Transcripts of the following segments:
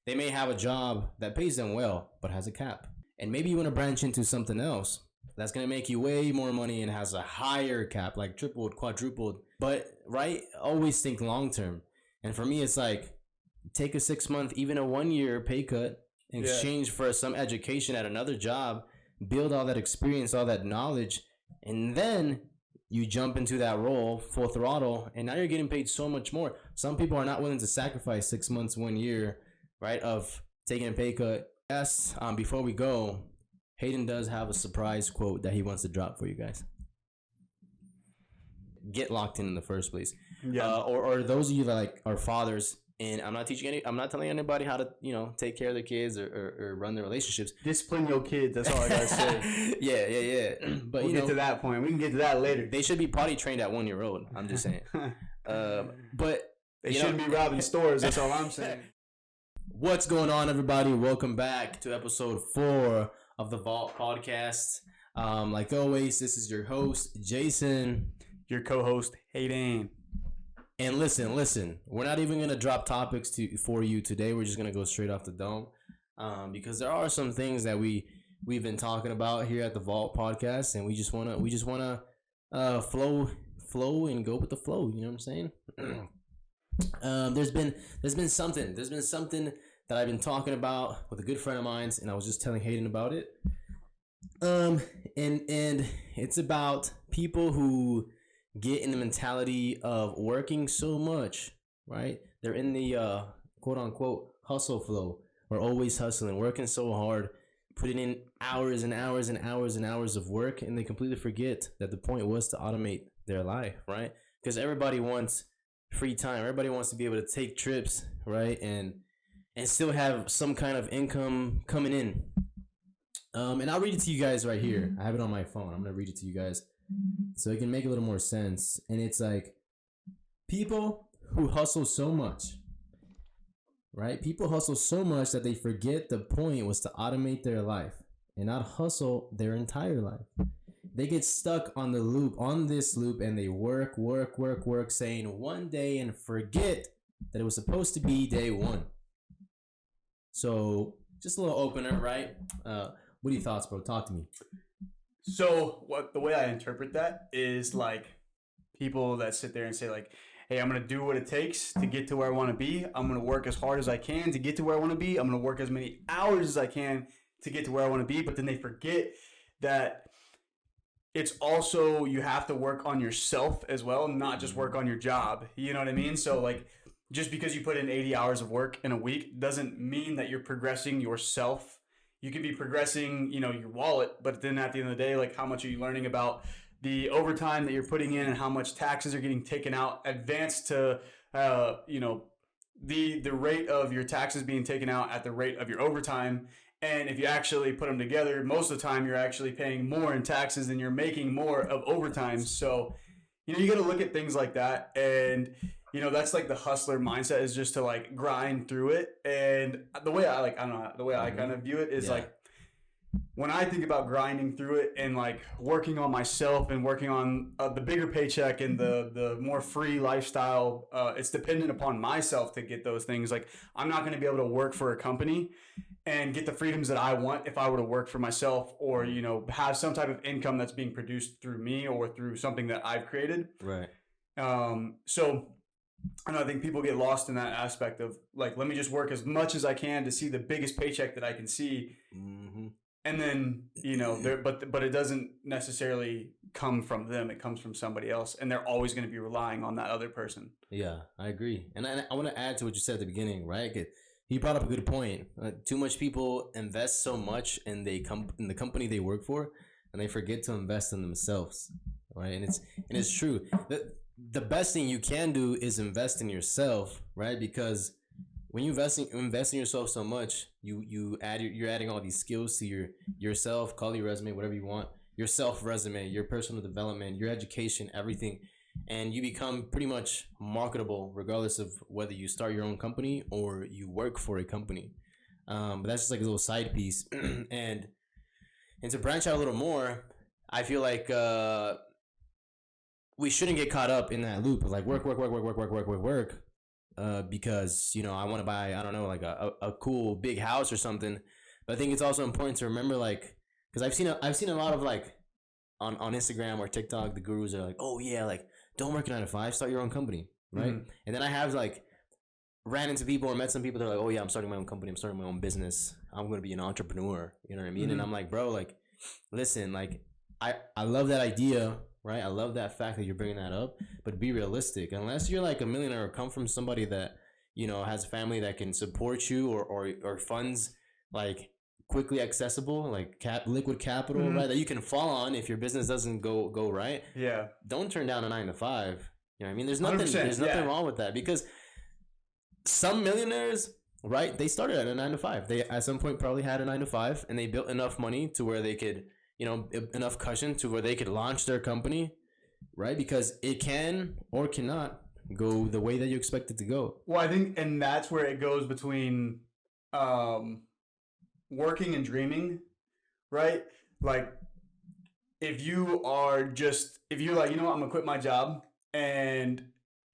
they may have a job that pays them well, but has a cap. And maybe you want to branch into something else that's going to make you way more money and has a higher cap, like tripled, quadrupled. But, right, always think long term. And for me, it's like, take a 6-month, even a 1-year pay cut in exchange for some education at another job, build all that experience, all that knowledge, and then you jump into that role full throttle, and now you're getting paid so much more. Some people are not willing to sacrifice 6 months, 1 year, right, of taking a pay cut. Yes, before we go, Hayden does have a surprise quote that he wants to drop for you guys. Get locked in the first place. Yeah. Or those of you that like are fathers, and I'm not telling anybody how to, take care of their kids or run their relationships. Discipline your kids. That's all I gotta say. Yeah. But we'll get to that point. We can get to that later. They should be potty trained at 1 year old. I'm just saying. But they shouldn't be robbing stores. That's all I'm saying. What's going on, everybody? Welcome back to episode 4 of the Vault Podcast. Like always, this is your host, Jason. Your co-host, Hayden. And listen. We're not even gonna drop topics for you today. We're just gonna go straight off the dome, because there are some things that we've been talking about here at the Vault Podcast, and we just wanna flow and go with the flow. You know what I'm saying? There's been something that I've been talking about with a good friend of mine, and I was just telling Hayden about it. And it's about people who get in the mentality of working so much, right? They're in the quote unquote hustle flow, or always hustling, working so hard, putting in hours and hours and hours and hours of work, and they completely forget that the point was to automate their life, right? Because everybody wants free time. Everybody wants to be able to take trips, right? And still have some kind of income coming in. And I'll read it to you guys right here. I have it on my phone. I'm going to read it to you guys so it can make a little more sense. And it's like, people who hustle so much, right? People hustle so much that they forget the point was to automate their life and not hustle their entire life. They get stuck on this loop, and they work, saying one day and forget that it was supposed to be day one. So just a little opener, right? What are your thoughts, bro? Talk to me. So the way I interpret that is like people that sit there and say like, hey, I'm going to do what it takes to get to where I want to be. I'm going to work as hard as I can to get to where I want to be. I'm going to work as many hours as I can to get to where I want to be. But then they forget that it's also, you have to work on yourself as well, not just work on your job. You know what I mean? So like, just because you put in 80 hours of work in a week doesn't mean that you're progressing yourself. You can be progressing, your wallet, but then at the end of the day, like, how much are you learning about the overtime that you're putting in and how much taxes are getting taken out advanced to, the rate of your taxes being taken out at the rate of your overtime. And if you actually put them together, most of the time you're actually paying more in taxes than you're making more of overtime. So, you got to look at things like that. And, that's like the hustler mindset, is just to like grind through it. And the way I kind of view it is like, when I think about grinding through it and like working on myself and working on the bigger paycheck and the more free lifestyle, it's dependent upon myself to get those things. Like, I'm not going to be able to work for a company and get the freedoms that I want if I were to work for myself, or, have some type of income that's being produced through me or through something that I've created. Right. So I think people get lost in that aspect of like, let me just work as much as I can to see the biggest paycheck that I can see. Mm-hmm. And then, but it doesn't necessarily come from them. It comes from somebody else. And they're always going to be relying on that other person. Yeah, I agree. And I want to add to what you said at the beginning, right? You brought up a good point. Too much people invest so much in the company they work for, and they forget to invest in themselves, right? And it's true. The best thing you can do is invest in yourself, right? Because when you invest in yourself so much, you're adding all these skills to yourself. Call your resume whatever you want. Your self resume, your personal development, your education, everything. And you become pretty much marketable regardless of whether you start your own company or you work for a company. But that's just like a little side piece. and to branch out a little more, I feel like we shouldn't get caught up in that loop of like work. because, you know, I want to buy, I don't know, like a cool big house or something. But I think it's also important to remember, like, because I've seen a lot of like on Instagram or TikTok, the gurus are like, oh yeah, like don't work a 9 to 5, start your own company, right? Mm-hmm. And then I have like ran into people or met some people that are like, oh yeah, I'm starting my own company, I'm starting my own business, I'm gonna be an entrepreneur, you know what I mean? Mm-hmm. And I'm like, bro, like, listen, like I love that idea, right? I love that fact that you're bringing that up, but be realistic. Unless you're like a millionaire or come from somebody that, you know, has a family that can support you or funds like quickly accessible, like liquid capital, Mm-hmm. right? That you can fall on if your business doesn't go right. Yeah. Don't turn down a 9 to 5. You know what I mean? There's nothing 100%, there's nothing wrong with that, because some millionaires, right? They started at a 9 to 5. They at some point probably had a 9 to 5, and they built enough money to where they could, you know, enough cushion to where they could launch their company, right? Because it can or cannot go the way that you expect it to go. Well, I think, and that's where it goes between working and dreaming, right? Like, if you're like, you know what, I'm gonna quit my job and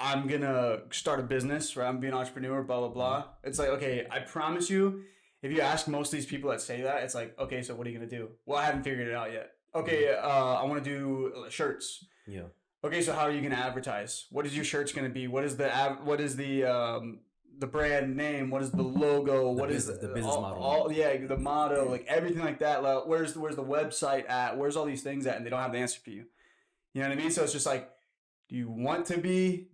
I'm gonna start a business, right? I'm gonna be an entrepreneur, blah blah blah. It's like, okay, I promise you, if you ask most of these people that say that, it's like, okay, so what are you gonna do? Well, I haven't figured it out yet. Okay, I want to do shirts. Yeah. Okay, so how are you gonna advertise? What is your shirts gonna be? What is the brand name? What is the logo? What is the business model? All the motto, like everything like that. Like, where's the website at? Where's all these things at? And they don't have the answer for you. You know what I mean? So it's just like, do you want to be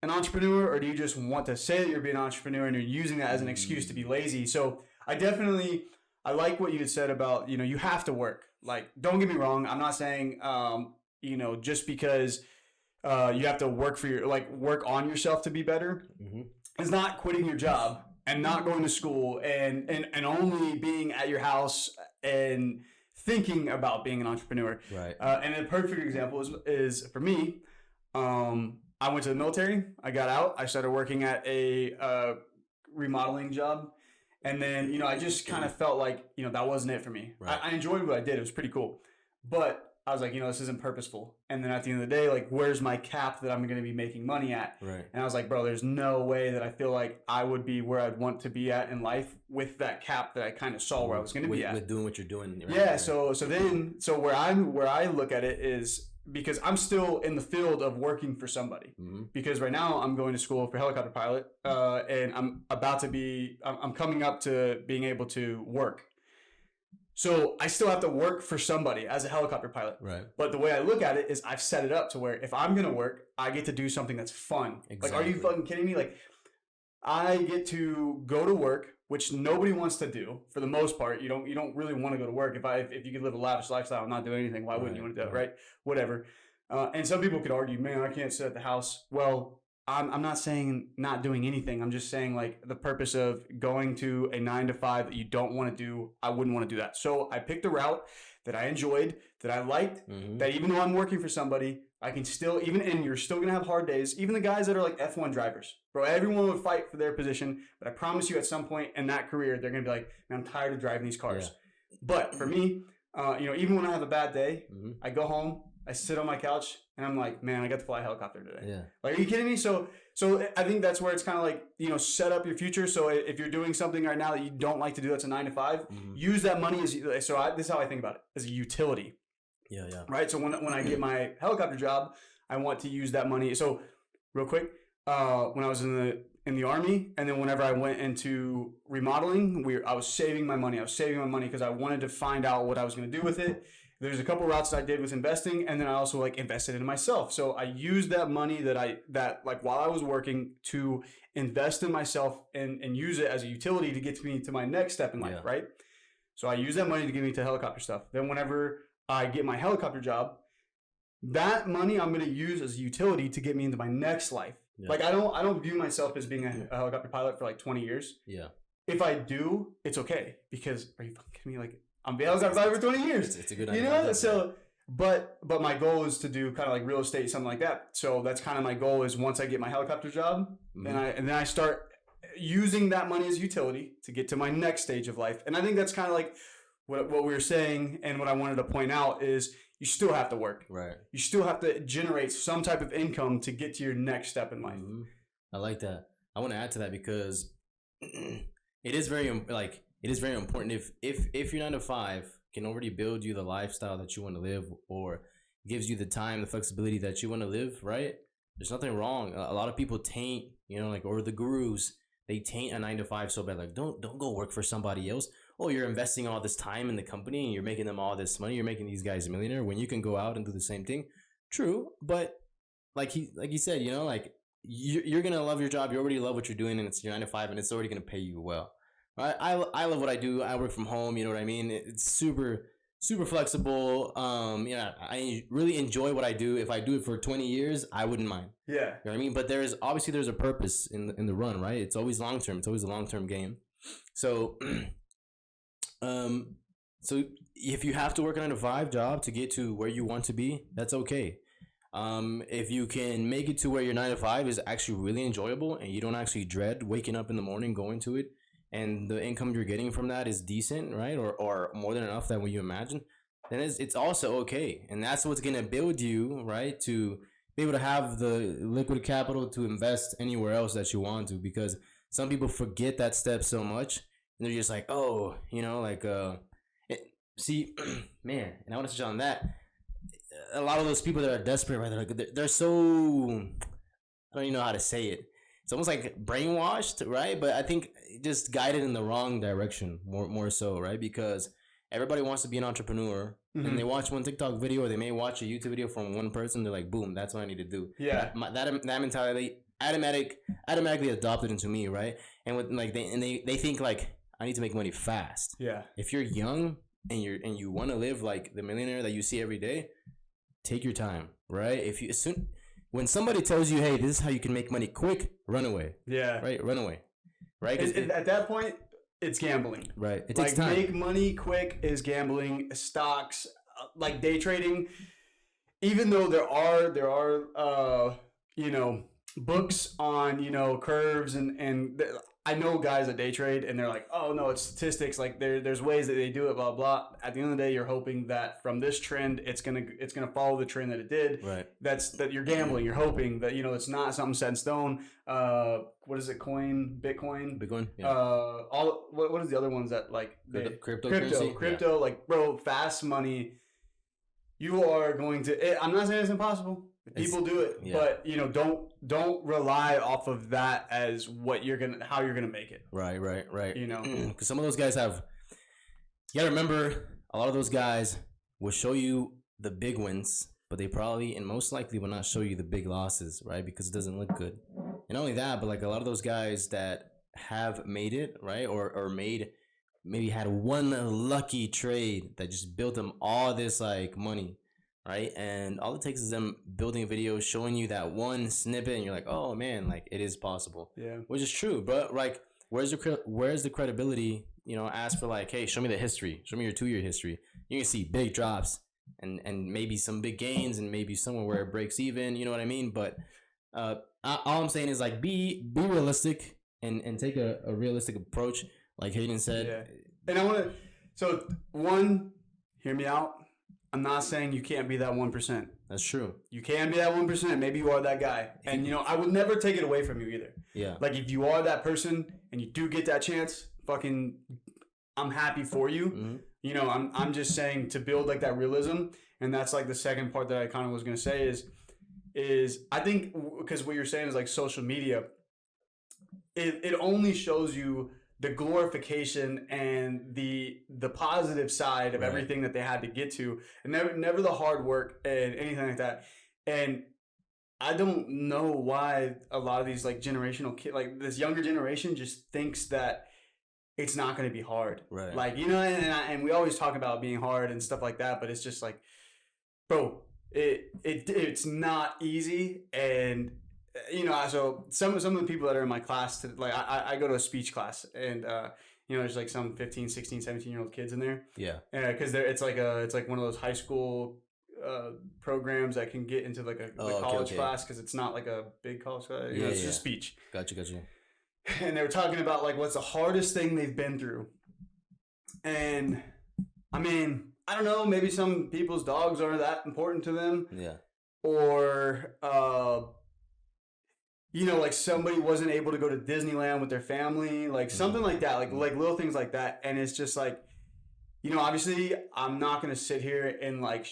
an entrepreneur, or do you just want to say that you're being an entrepreneur and you're using that as an excuse to be lazy? So I like what you had said about, you know, you have to work. Like, don't get me wrong. I'm not saying, you know, just because you have to work on yourself to be better. Mm-hmm. It's not quitting your job and not going to school and only being at your house and thinking about being an entrepreneur. Right. And a perfect example is for me. I went to the military. I got out. I started working at a remodeling job. And then, you know, I just kind of felt like, you know, that wasn't it for me. Right. I enjoyed what I did. It was pretty cool. But I was like, you know, this isn't purposeful. And then at the end of the day, like, where's my cap that I'm going to be making money at? Right. And I was like, bro, there's no way that I feel like I would be where I'd want to be at in life with that cap that I kind of saw where I was going to be at. With doing what you're doing. Right? Yeah. So where I look at it is, because I'm still in the field of working for somebody. Mm-hmm. Because right now I'm going to school for helicopter pilot, and I'm coming up to being able to work. So I still have to work for somebody as a helicopter pilot. Right. But the way I look at it is I've set it up to where if I'm going to work, I get to do something that's fun. Exactly. Like, are you fucking kidding me? Like, I get to go to work, which nobody wants to do for the most part. You don't really want to go to work. If you could live a lavish lifestyle and not do anything, why wouldn't you want to do it, right? Whatever. And some people could argue, man, I can't sit at the house. Well, I'm not saying not doing anything. I'm just saying, like, the purpose of going to a 9 to 5 that you don't want to do, I wouldn't want to do that. So I picked a route that I enjoyed, that I liked, that even though I'm working for somebody, I can still, and you're still going to have hard days. Even the guys that are like F1 drivers, bro, everyone would fight for their position. But I promise you, at some point in that career, they're going to be like, man, I'm tired of driving these cars. Yeah. But for me, you know, even when I have a bad day, I go home, I sit on my couch, and I'm like, man, I got to fly a helicopter today. Yeah. Like, are you kidding me? So I think that's where it's kind of like, you know, set up your future. So if you're doing something right now that you don't like to do, that's a 9 to 5, use that money this is how I think about it, as a utility. Yeah, yeah. Right? So when I get my helicopter job, I want to use that money. So real quick, when I was in the Army, and then whenever I went into remodeling, I was saving my money. I was saving my money because I wanted to find out what I was going to do with it. There's a couple routes that I did with investing, and then I also like invested in myself. So I used that money that while I was working to invest in myself and use it as a utility to get me to my next step in life, right? So I use that money to get me to helicopter stuff. Then whenever I get my helicopter job, that money I'm going to use as a utility to get me into my next life. Yeah. Like, I don't view myself as being a helicopter pilot for like 20 years. Yeah. If I do, it's okay, because are you fucking kidding me? Like, I'm being a helicopter pilot for 20 years. It's a good idea. You know? So, but my goal is to do kind of like real estate, something like that. So that's kind of my goal, is once I get my helicopter job, then I start using that money as utility to get to my next stage of life. And I think that's kind of like what we were saying, and what I wanted to point out is you still have to work. Right. You still have to generate some type of income to get to your next step in life. I like that. I want to add to that because it is very important if your 9 to 5 can already build you the lifestyle that you want to live, or gives you the time, the flexibility that you want to live, right? There's nothing wrong. A lot of people taint, or the gurus, they taint a 9 to 5 so bad. Like, don't go work for somebody else. Oh, you're investing all this time in the company and you're making them all this money. You're making these guys a millionaire when you can go out and do the same thing. True, but like he said, like you're gonna love your job. You already love what you're doing, and it's your 9 to 5, and it's already gonna pay you well. Right? I love what I do. I work from home. You know what I mean? It's super flexible. I really enjoy what I do. If I do it for 20 years, I wouldn't mind. Yeah. You know what I mean? But there's a purpose in the run, right? It's always long term. It's always a long term game. So, so if you have to work a 9 to 5 job to get to where you want to be, that's okay. If you can make it to where your 9 to 5 is actually really enjoyable and you don't actually dread waking up in the morning going to it, and the income you're getting from that is decent, right? Or more than enough that what you imagine, then it's also okay. And that's what's going to build you, right? To be able to have the liquid capital to invest anywhere else that you want to, because some people forget that step so much. And they're just like, oh, see, man, and I want to touch on that. A lot of those people that are desperate, right? They're so, I don't even know how to say it. It's almost like brainwashed, right? But I think just guided in the wrong direction, more so, right? Because everybody wants to be an entrepreneur, and they watch one TikTok video, or they may watch a YouTube video from one person. They're like, boom, that's what I need to do. Yeah. That mentality automatically adopted into me, right? And with they think like, I need to make money fast. Yeah. If you're young and you want to live like the millionaire that you see every day, take your time, right? When somebody tells you, hey, this is how you can make money quick, run away. Yeah. Right? Run away. Right? At that point, it's gambling. Right. It takes time. Make money quick is gambling. Stocks, like day trading. Even though there are books on, curves and I know guys that day trade and they're like, oh no, it's statistics. Like there's ways that they do it, blah blah. At the end of the day, you're hoping that from this trend, it's gonna follow the trend that it did. Right. That you're gambling. You're hoping that it's not something set in stone. What is it? Bitcoin. Yeah. What is the other ones that like crypto? Like bro, fast money. You are going to. I'm not saying it's impossible. People do it, yeah. But don't rely off of that as how you're gonna make it. Right. Because some of those guys have. You gotta remember, a lot of those guys will show you the big wins, but they probably and most likely will not show you the big losses, right? Because it doesn't look good. And not only that, but like a lot of those guys that have made it, right, or maybe had one lucky trade that just built them all this like money. Right, and all it takes is them building a video showing you that one snippet, and you're like, "Oh man, like it is possible." Yeah, which is true. But like, where's the credibility? Ask for like, "Hey, show me the history. Show me your 2-year history." You can see big drops and maybe some big gains, and maybe somewhere where it breaks even. You know what I mean? But all I'm saying is like, be realistic and take a realistic approach, like Hayden said. Yeah, and I want to hear me out. I'm not saying you can't be that 1%. That's true. You can be that 1%. Maybe you are that guy. And, I would never take it away from you either. Yeah. Like, if you are that person and you do get that chance, I'm happy for you. Mm-hmm. I'm just saying to build, like, that realism. And that's, like, the second part that I kind of was going to say is I think, because what you're saying is, like, social media, it only shows you the glorification and the positive side of everything that they had to get to, and never the hard work and anything like that. And I don't know why a lot of these like generational kids, like this younger generation, just thinks that it's not going to be hard. Right. Like, and we always talk about being hard and stuff like that, but it's just like, bro, it's not easy. And so some of the people that are in my class, like I go to a speech class, and there's like some 15, 16, 17-year-old kids in there. Yeah. Because it's like one of those high school programs that can get into like a college class, because it's not like a big college class. It's just speech. Gotcha. And they were talking about like what's the hardest thing they've been through. And I mean, I don't know, maybe some people's dogs aren't that important to them. Yeah. Or you know, like somebody wasn't able to go to Disneyland with their family, like something like that, like little things like that. And it's just like, you know, obviously I'm not going to sit here and like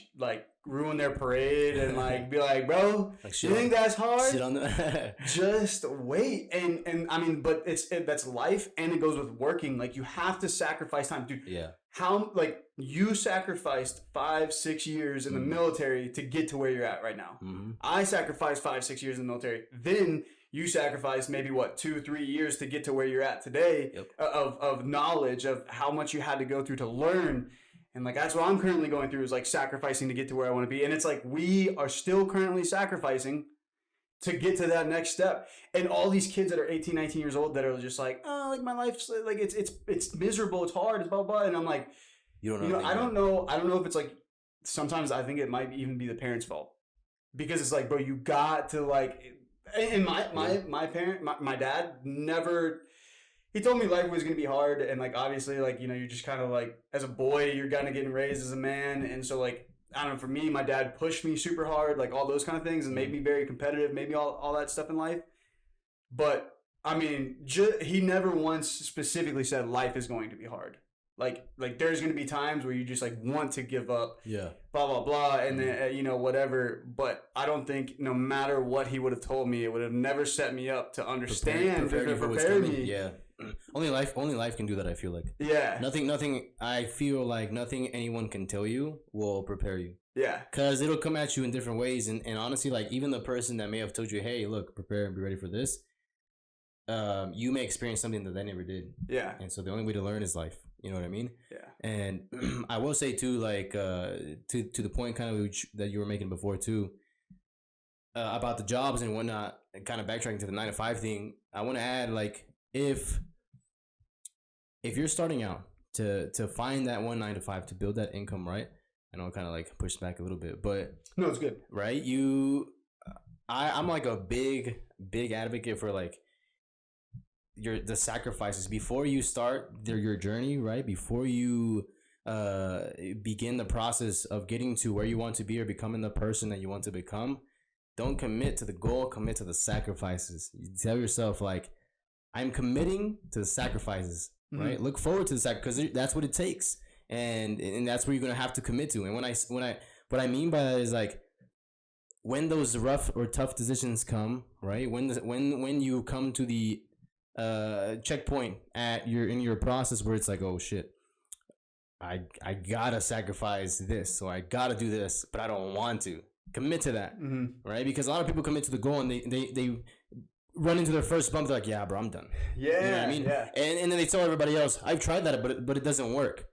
ruin their parade and like be like, bro, like you think that's hard? Sit on the just wait. And I mean, but that's life, and it goes with working. Like you have to sacrifice time, dude. Yeah. How, like, you sacrificed 5-6 years in the military to get to where you're at right now. I sacrificed 5-6 years in the military. Then you sacrificed maybe 2-3 years to get to where you're at today. Of knowledge of how much you had to go through to learn. And like that's what I'm currently going through, is like sacrificing to get to where I want to be. And it's like we are still currently sacrificing to get to that next step. And all these kids that are 18, 19 years old that are just like, oh, like my life's like it's miserable, it's hard, it's blah blah. And I'm like, I don't know if it's like, sometimes I think it might even be the parents' fault, because it's like, bro, you got to like. And my dad never. He told me life was going to be hard, and like obviously like, you know, you're just kind of like, as a boy you're kind of getting raised as a man, and so like, I don't know, for me, my dad pushed me super hard, like all those kind of things, and made me very competitive, maybe all that stuff in life. But I mean, he never once specifically said life is going to be hard. Like there's going to be times where you just like want to give up, blah blah blah, and then you know, whatever. But I don't think, no matter what he would have told me, it would have never set me up to understand, prepare me. Yeah. Only life can do that, I feel like. Yeah. Nothing, I feel like nothing anyone can tell you will prepare you. Yeah. Because it'll come at you in different ways. And honestly, like, even the person that may have told you, hey, look, prepare and be ready for this, you may experience something that they never did. Yeah. And so the only way to learn is life. You know what I mean? Yeah. And I will say, too, like, to the point kind of that you were making before, too, about the jobs and whatnot, and kind of backtracking to the 9-to-5 thing, I want to add, like, if you're starting out to find that 9-to-5 to build that income, right? I know I kind of like pushed back a little bit, but no, it's good, right? I'm like a big advocate for like the sacrifices before you start your journey, right? Before you begin the process of getting to where you want to be or becoming the person that you want to become. Don't commit to the goal, commit to the sacrifices. You tell yourself, like, I'm committing to the sacrifices, right? Look forward to the sacrifice, because that's what it takes, and that's where you're gonna have to commit to. And what I mean by that is, like, when those rough or tough decisions come, right? When you come to the checkpoint in your process where it's like, oh shit, I gotta sacrifice this, so I gotta do this, but I don't want to. Commit to that, right? Because a lot of people commit to the goal and they run into their first bump. They're like, yeah, bro, I'm done. Yeah, you know what I mean? Yeah. And then they tell everybody else, I've tried that, but it doesn't work.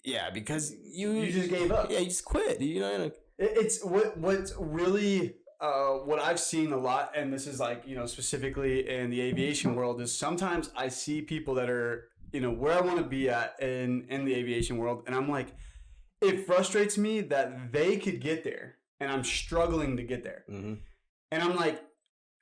Yeah, because you just gave up. Yeah, you just quit. You know, like, it's what's really what I've seen a lot, and this is like, you know, specifically in the aviation world, is sometimes I see people that are, you know, where I want to be at in the aviation world, and I'm like, it frustrates me that they could get there and I'm struggling to get there. And I'm like,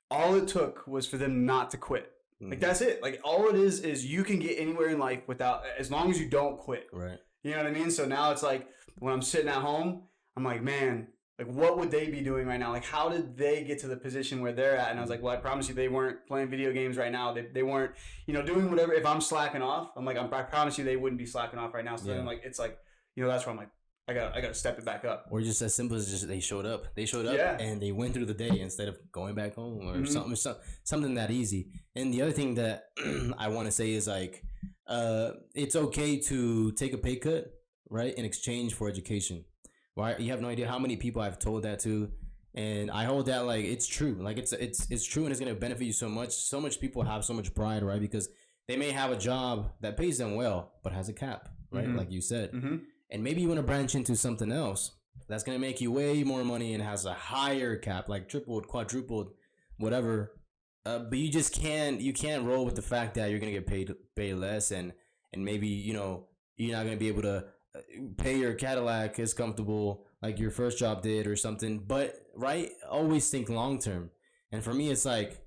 all it took was for them not to quit. Like, that's it. Like, all it is you can get anywhere in life without, as long as you don't quit. Right. You know what I mean? So now it's like, when I'm sitting at home, I'm like, man, like, what would they be doing right now? Like, how did they get to the position where they're at? And I was like, well, I promise you they weren't playing video games right now. They weren't, you know, doing whatever. If I'm slacking off, I'm like, I promise you they wouldn't be slacking off right now. So then, like, it's like, you know, that's where I'm like, I gotta step it back up. Or just as simple as just they showed up. And they went through the day instead of going back home or something that easy. And the other thing that I want to say is, like, it's okay to take a pay cut, right, in exchange for education. Right? You have no idea how many people I've told that to, and I hold that like it's true. Like, it's true, and it's gonna benefit you so much. So much people have so much pride, right? Because they may have a job that pays them well, but has a cap, right? Like you said. And maybe you want to branch into something else that's going to make you way more money and has a higher cap, like tripled, quadrupled, whatever. But you just can't roll with the fact that you're going to get paid less, and maybe, you know, you're not going to be able to pay your Cadillac as comfortable like your first job did or something. But, right, always think long term. And for me, it's like,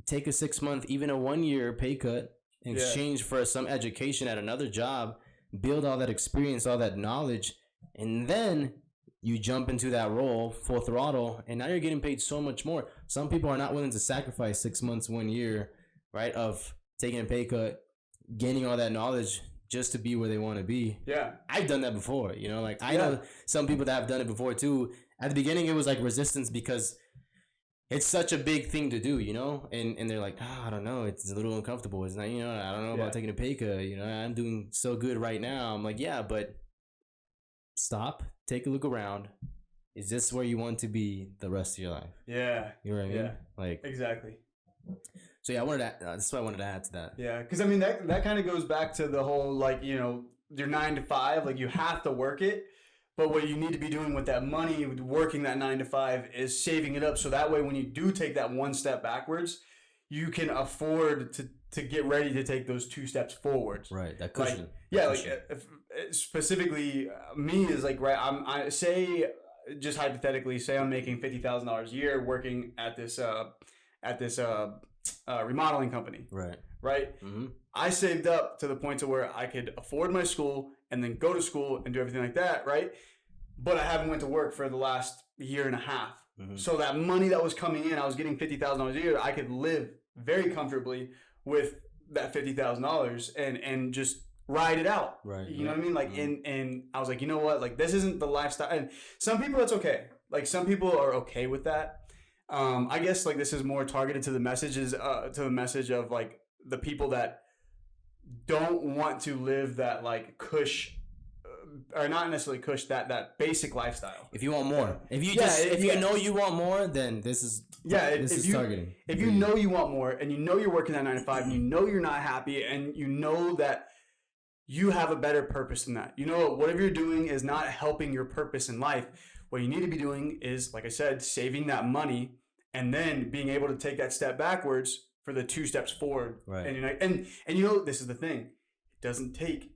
take a 6-month, even a 1-year pay cut in exchange for some education at another job. Build all that experience, all that knowledge, and then you jump into that role full throttle, and now you're getting paid so much more. Some people are not willing to sacrifice 6 months, 1 year, right, of taking a pay cut, gaining all that knowledge just to be where they want to be. Yeah. I've done that before, you know, like I know some people that have done it before too. At the beginning, it was like resistance because it's such a big thing to do, you know, and they're like, I don't know, it's a little uncomfortable. It's not, you know, I don't know about taking a pay cut. You know, I'm doing so good right now. I'm like, yeah, but stop, take a look around. Is this where you want to be the rest of your life? Yeah, you know what I mean? Yeah, like exactly. So yeah, I wanted to. That's what I wanted to add to that. Yeah, because I mean that kind of goes back to the whole like, you know, your 9 to 5, like you have to work it. But what you need to be doing with that money, with working that 9 to 5, is saving it up. So that way, when you do take that one step backwards, you can afford to get ready to take those 2 steps forward. Right. That cushion. Like specifically, me is like, right. I say, just hypothetically, say I'm making $50,000 a year working at this remodeling company. Right. Right. Mm-hmm. I saved up to the point to where I could afford my school and then go to school and do everything like that, right? But I haven't went to work for the last year and a half. Mm-hmm. So that money that was coming in, I was getting $50,000 a year. I could live very comfortably with that $50,000 and just ride it out. Right. You know what I mean? Like, mm-hmm. and I was like, you know what? Like, this isn't the lifestyle. And some people, it's okay. Like, some people are okay with that. I guess like this is more targeted to the messages, to the message of like the people that don't want to live that like cush, or not necessarily cush, that basic lifestyle. If you want more, if you know you want more, then this is targeting. If you know you want more, and you know you're working that 9 to 5, and you know you're not happy, and you know that you have a better purpose than that. You know whatever you're doing is not helping your purpose in life. What you need to be doing is, like I said, saving that money, and then being able to take that step backwards for the 2 steps forward. Right. And you know, this is the thing. It doesn't take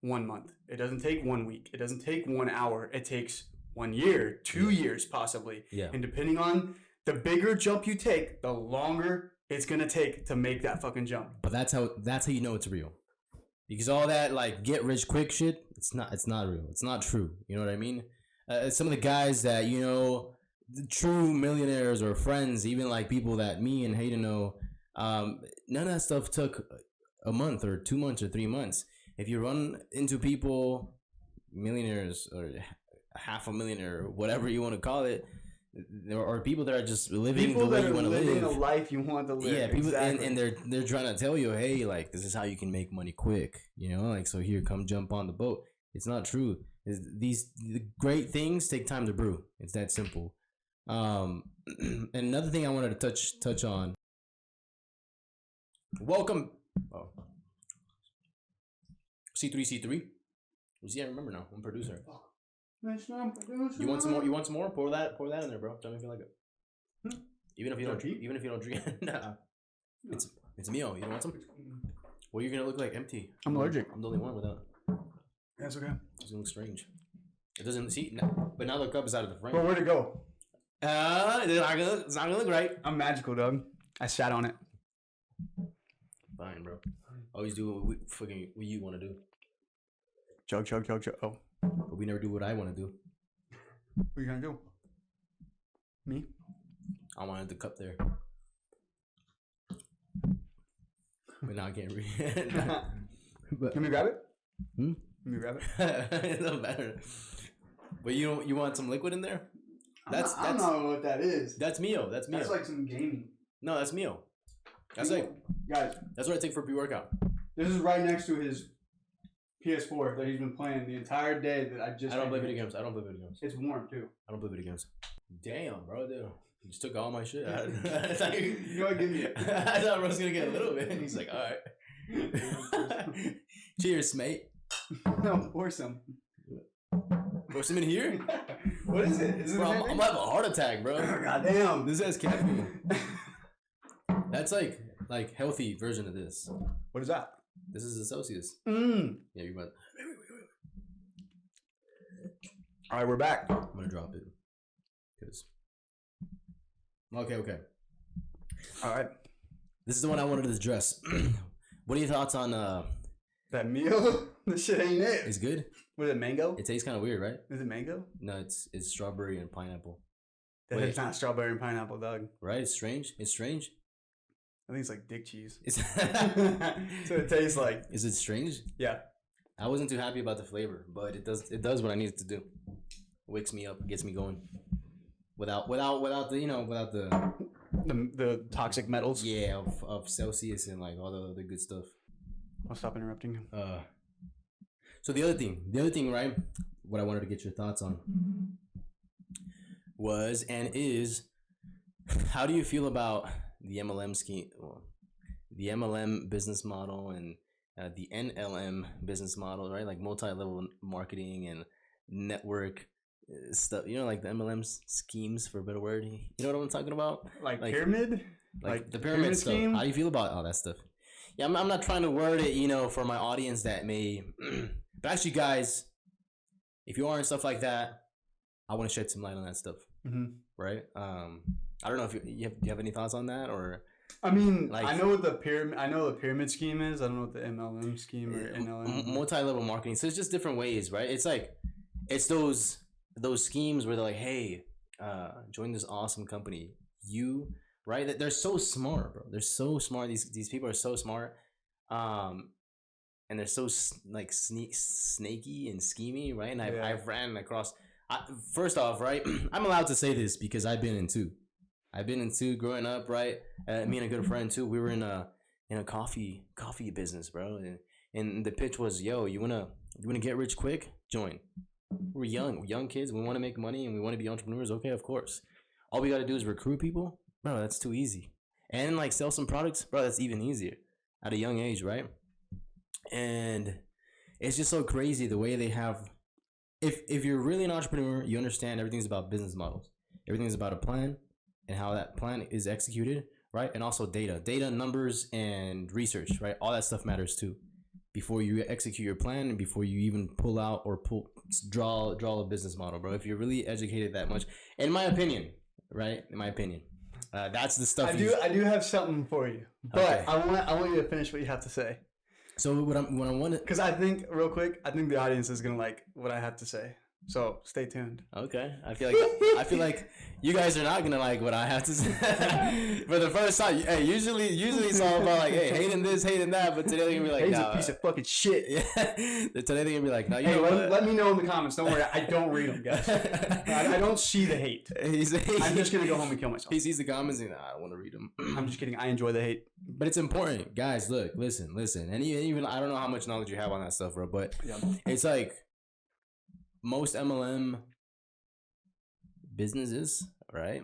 1 month. It doesn't take 1 week. It doesn't take 1 hour. It takes 1 year, 2 years possibly. Yeah. And depending on the bigger jump you take, the longer it's going to take to make that fucking jump. But that's how you know it's real. Because all that like get rich quick shit, it's not real. It's not true. You know what I mean? Some of the guys that, you know, the true millionaires or friends, even like people that me and Hayden know, none of that stuff took a month or 2 months or 3 months. If you run into people, millionaires or half a million or whatever you want to call it, or people that are just living the way you want to live, living a life you want to live. Yeah, people, exactly. and they're trying to tell you, hey, like this is how you can make money quick, you know, like so here, come jump on the the It's not true. The great things take time to brew. It's that simple. And another thing I wanted to touch on. Welcome. Oh. C3. See, I remember now. I'm producer. You want some more? You want some more? Pour that in there, bro. Tell me if you like it. Even if you don't drink. Nah. It's meal. You don't want some? Well, you're gonna look like empty. I'm allergic. I'm the only one without. That's okay. It's gonna look strange. It doesn't see, but now the cup is out of the frame. But where'd it go? It's not gonna look right. I'm magical, dog. I sat on it. Fine, bro. Always do what you want to do. Chug. Oh. But we never do what I want to do. What are you gonna do? Me? I wanted the cup there. But now I can't read. Can we grab it? Can we grab it? It doesn't matter. But you want some liquid in there? I don't know what that is. That's Mio. That's like some gaming. No, that's Mio. That's like, guys. That's what I take for pre-workout. This is right next to his PS4 that he's been playing the entire day. I don't play video games. It's warm too. I don't play video games. Damn, bro, dude. He just took all my shit. You know what? Give me it. I thought I was gonna get a little bit. And he's like, all right. Cheers, mate. No, pour some. Pour some in here? What is it? Bro, I'm gonna have a heart attack, bro. Goddamn. This has caffeine. That's like healthy version of this. What is that? This is a Celsius. Yeah, you went. All right, we're back. I'm gonna drop it. Okay. All right. This is the one I wanted to address. What are your thoughts on That meal, this shit ain't it. It's good. Was it mango? It tastes kind of weird, right? Is it mango? No, it's strawberry and pineapple. It's not strawberry and pineapple, dog. Right? It's strange. It's strange. I think it's like dick cheese. It's So it tastes like. Is it strange? Yeah. I wasn't too happy about the flavor, but it does what I need it to do. Wakes me up, gets me going. Without the toxic metals. Yeah, of Celsius and like all the other good stuff. I'll stop interrupting you. So the other thing, right? What I wanted to get your thoughts on was and is, how do you feel about the MLM scheme, the MLM business model and the NLM business model, right? Like multi-level marketing and network stuff. You know, like the MLM schemes, for a better word. You know what I'm talking about? Like pyramid? Like the pyramid stuff. Scheme? How do you feel about all that stuff? Yeah, I'm not trying to word it, you know, for my audience that may... But actually, guys, if you are and stuff like that, I want to shed some light on that stuff. Mm-hmm. Right? I don't know if you have any thoughts on that, or... I mean, like, I know what the pyramid scheme is. I don't know what the MLM scheme or NLM. Multi-level marketing. So it's just different ways, right? It's like, it's those schemes where they're like, hey, join this awesome company. Right? They're so smart, bro. They're so smart. These people are so smart. And they're so like snaky and schemy, right? And I've ran across. First off, right? I'm allowed to say this because I've been in two. Growing up, right? Me and a good friend too. We were in a coffee business, bro. And the pitch was, yo, you wanna get rich quick? Join. We're young kids. We want to make money and we want to be entrepreneurs. Okay, of course. All we got to do is recruit people, bro. That's too easy. And like sell some products, bro. That's even easier at a young age, right? And it's just so crazy the way they have. If you're really an entrepreneur, you understand everything's about business models. Everything's about a plan and how that plan is executed, right? And also data, numbers, and research, right? All that stuff matters too. Before you execute your plan and before you even pull out or draw a business model, bro. If you're really educated that much, in my opinion, right? That's the stuff. I do have something for you, but okay. I want you to finish what you have to say. So what I want to, because I think real quick, I think the audience is gonna like what I have to say. So stay tuned. Okay, I feel like you guys are not gonna like what I have to say. For the first time, hey, usually it's all about like, hey, hating this, hating that, but today they're gonna be like, he's a piece of fucking shit. Yeah. Today they're gonna be like, no, you know what? Let me know in the comments. Don't worry, I don't read them, guys. I don't see the hate. I'm just gonna go home and kill myself. He sees the comments and I don't want to read them. I'm just kidding. I enjoy the hate, but it's important, guys. Look, listen, and even I don't know how much knowledge you have on that stuff, bro, but it's like. Most MLM businesses, right?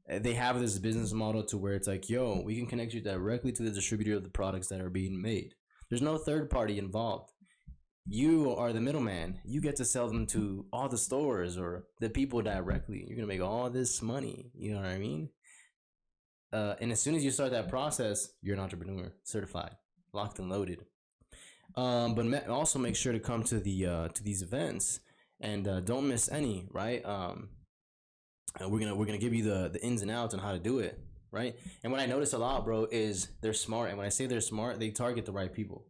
They have this business model to where it's like, yo, we can connect you directly to the distributor of the products that are being made. There's no third party involved. You are the middleman. You get to sell them to all the stores or the people directly. You're going to make all this money. You know what I mean? And as soon as you start that process, you're an entrepreneur, certified, locked and loaded. But also make sure to come to these events. And don't miss any, right? We're gonna give you the ins and outs on how to do it, right? And what I notice a lot, bro, is they're smart. And when I say they're smart, they target the right people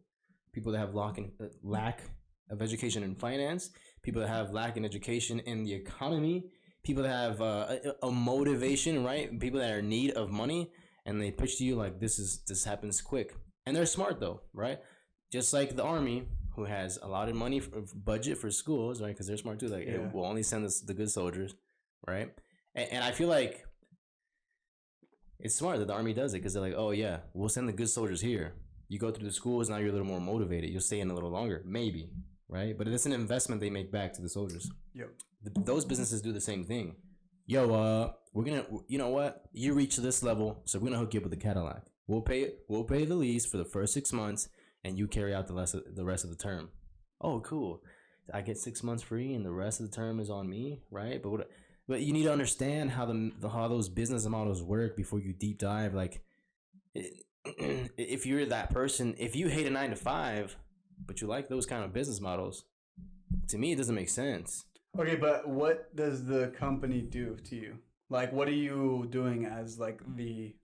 that have lack of education in finance, people that have lack in education in the economy, people that have a motivation, right? People that are in need of money, and they pitch to you like this happens quick. And they're smart though, right? Just like the Army, who has a lot of money for budget for schools, right? Because they're smart too. Like, hey, we'll only send the good soldiers, right? And I feel like it's smart that the Army does it because they're like, oh yeah, we'll send the good soldiers here. You go through the schools, now you're a little more motivated. You'll stay in a little longer, maybe, right? But it's an investment they make back to the soldiers. Yep. Those businesses do the same thing. Yo, we're gonna, you know what? You reach this level, so we're gonna hook you up with a Cadillac. We'll pay the lease for the first 6 months. And you carry out the rest of the term. Oh, cool. I get 6 months free, and the rest of the term is on me, right? But you need to understand how those business models work before you deep dive. Like, if you're that person, if you hate a 9-to-5, but you like those kind of business models, to me it doesn't make sense. Okay, but what does the company do to you? Like, what are you doing as like the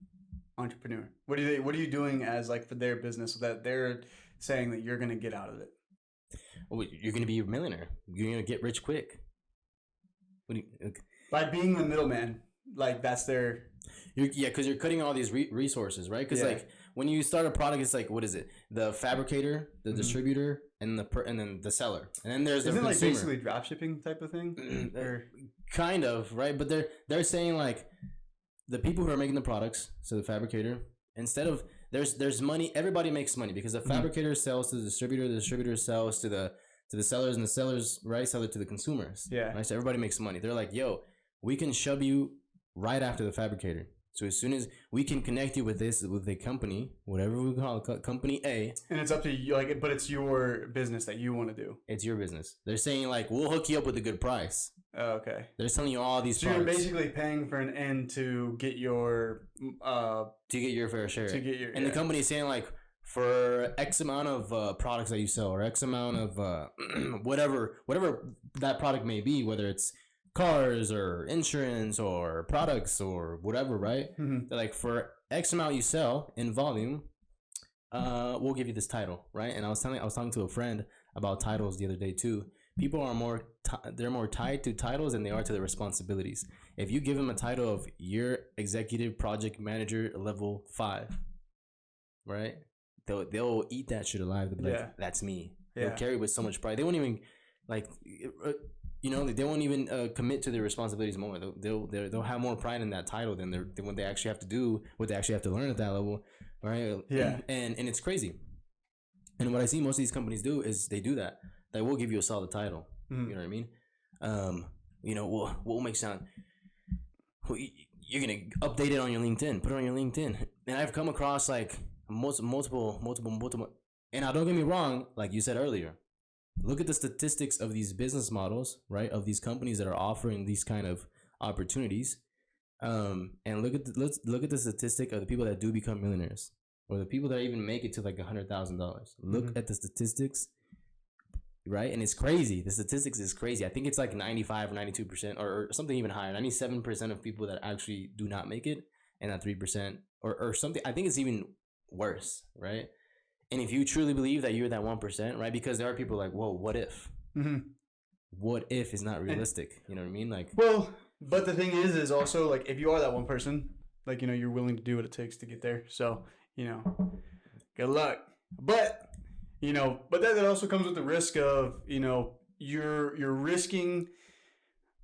entrepreneur? What are you doing as like for their business so that they're saying that you're going to get out of it? Well, you're going to be a millionaire. You're going to get rich quick. By being the middleman, like that's their... because you're cutting all these resources, right? Because like when you start a product, it's like, what is it? The fabricator, the distributor, and then the seller, and then there's the consumer. Isn't it like basically drop shipping type of thing? Or... Kind of, right? But they're saying like the people who are making the products, so the fabricator, instead of there's money, everybody makes money because the fabricator sells to the distributor sells to the sellers, and the sellers sell it to the consumers. Yeah. Right. So everybody makes money. They're like, yo, we can shove you right after the fabricator. So as soon as we can connect you with a company, whatever we call it, company A, and it's up to you, like, but it's your business that you want to do. It's your business. They're saying like, we'll hook you up with a good price. Oh, okay. They're selling you all these. So products. You're basically paying for an end to get your fair share. And the company is saying like, for X amount of products that you sell, or X amount of whatever that product may be, whether it's cars or insurance or products or whatever, right? Mm-hmm. They're like, for X amount you sell in volume, we'll give you this title, right? And I was talking to a friend about titles the other day too. People are more tied to titles than they are to their responsibilities. If you give them a title of your executive project manager level 5, right? They'll eat that shit alive. They'll be like, that's me. They'll carry it with so much pride. They won't even like, they won't even commit to their responsibilities more. They'll have more pride in that title than when they actually have to do what they actually have to learn at that level, right? Yeah. And it's crazy. And what I see most of these companies do is they do that. Like, we'll give you a solid title. Mm-hmm. You know what I mean? We'll make sound. You're gonna update it on your LinkedIn. Put it on your LinkedIn. And I've come across like multiple. And now, don't get me wrong. Like you said earlier, look at the statistics of these business models, right? Of these companies that are offering these kind of opportunities. And let's look at the statistic of the people that do become millionaires, or the people that even make it to like $100,000. Look at the statistics. Right? And it's crazy. The statistics is crazy. I think it's like 95 or 92% or something even higher. 97% of people that actually do not make it, and that 3% or something. I think it's even worse, right? And if you truly believe that you're that 1%, right? Because there are people like, whoa, what if? Mm-hmm. What if is not realistic? You know what I mean? Like, well, but the thing is also like, if you are that 1%, like, you're willing to do what it takes to get there. So, good luck. But that also comes with the risk of, you're risking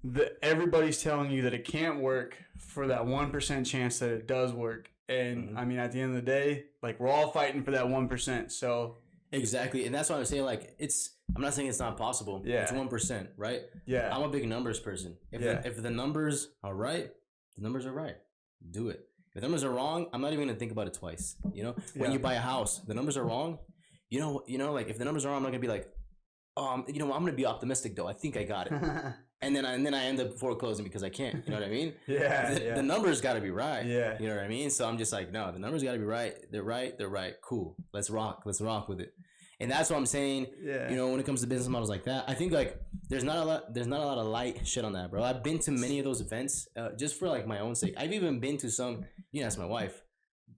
that everybody's telling you that it can't work for that 1% chance that it does work. And I mean, at the end of the day, like, we're all fighting for that 1%. So exactly. And that's why I'm saying, like, I'm not saying it's not possible. Yeah. It's 1%, right? Yeah. I'm a big numbers person. If the numbers are right, the numbers are right. Do it. If the numbers are wrong, I'm not even going to think about it twice. When you buy a house, the numbers are wrong. Like, if the numbers are wrong, I'm not gonna be like, I'm gonna be optimistic though. I think I got it, and then I end up foreclosing because I can't. You know what I mean? The numbers got to be right. Yeah. You know what I mean? So I'm just like, no, the numbers got to be right. They're right. They're right. Cool. Let's rock with it. And that's what I'm saying. Yeah. When it comes to business models like that, I think like there's not a lot of light shit on that, bro. I've been to many of those events just for like my own sake. I've even been to some. Ask my wife.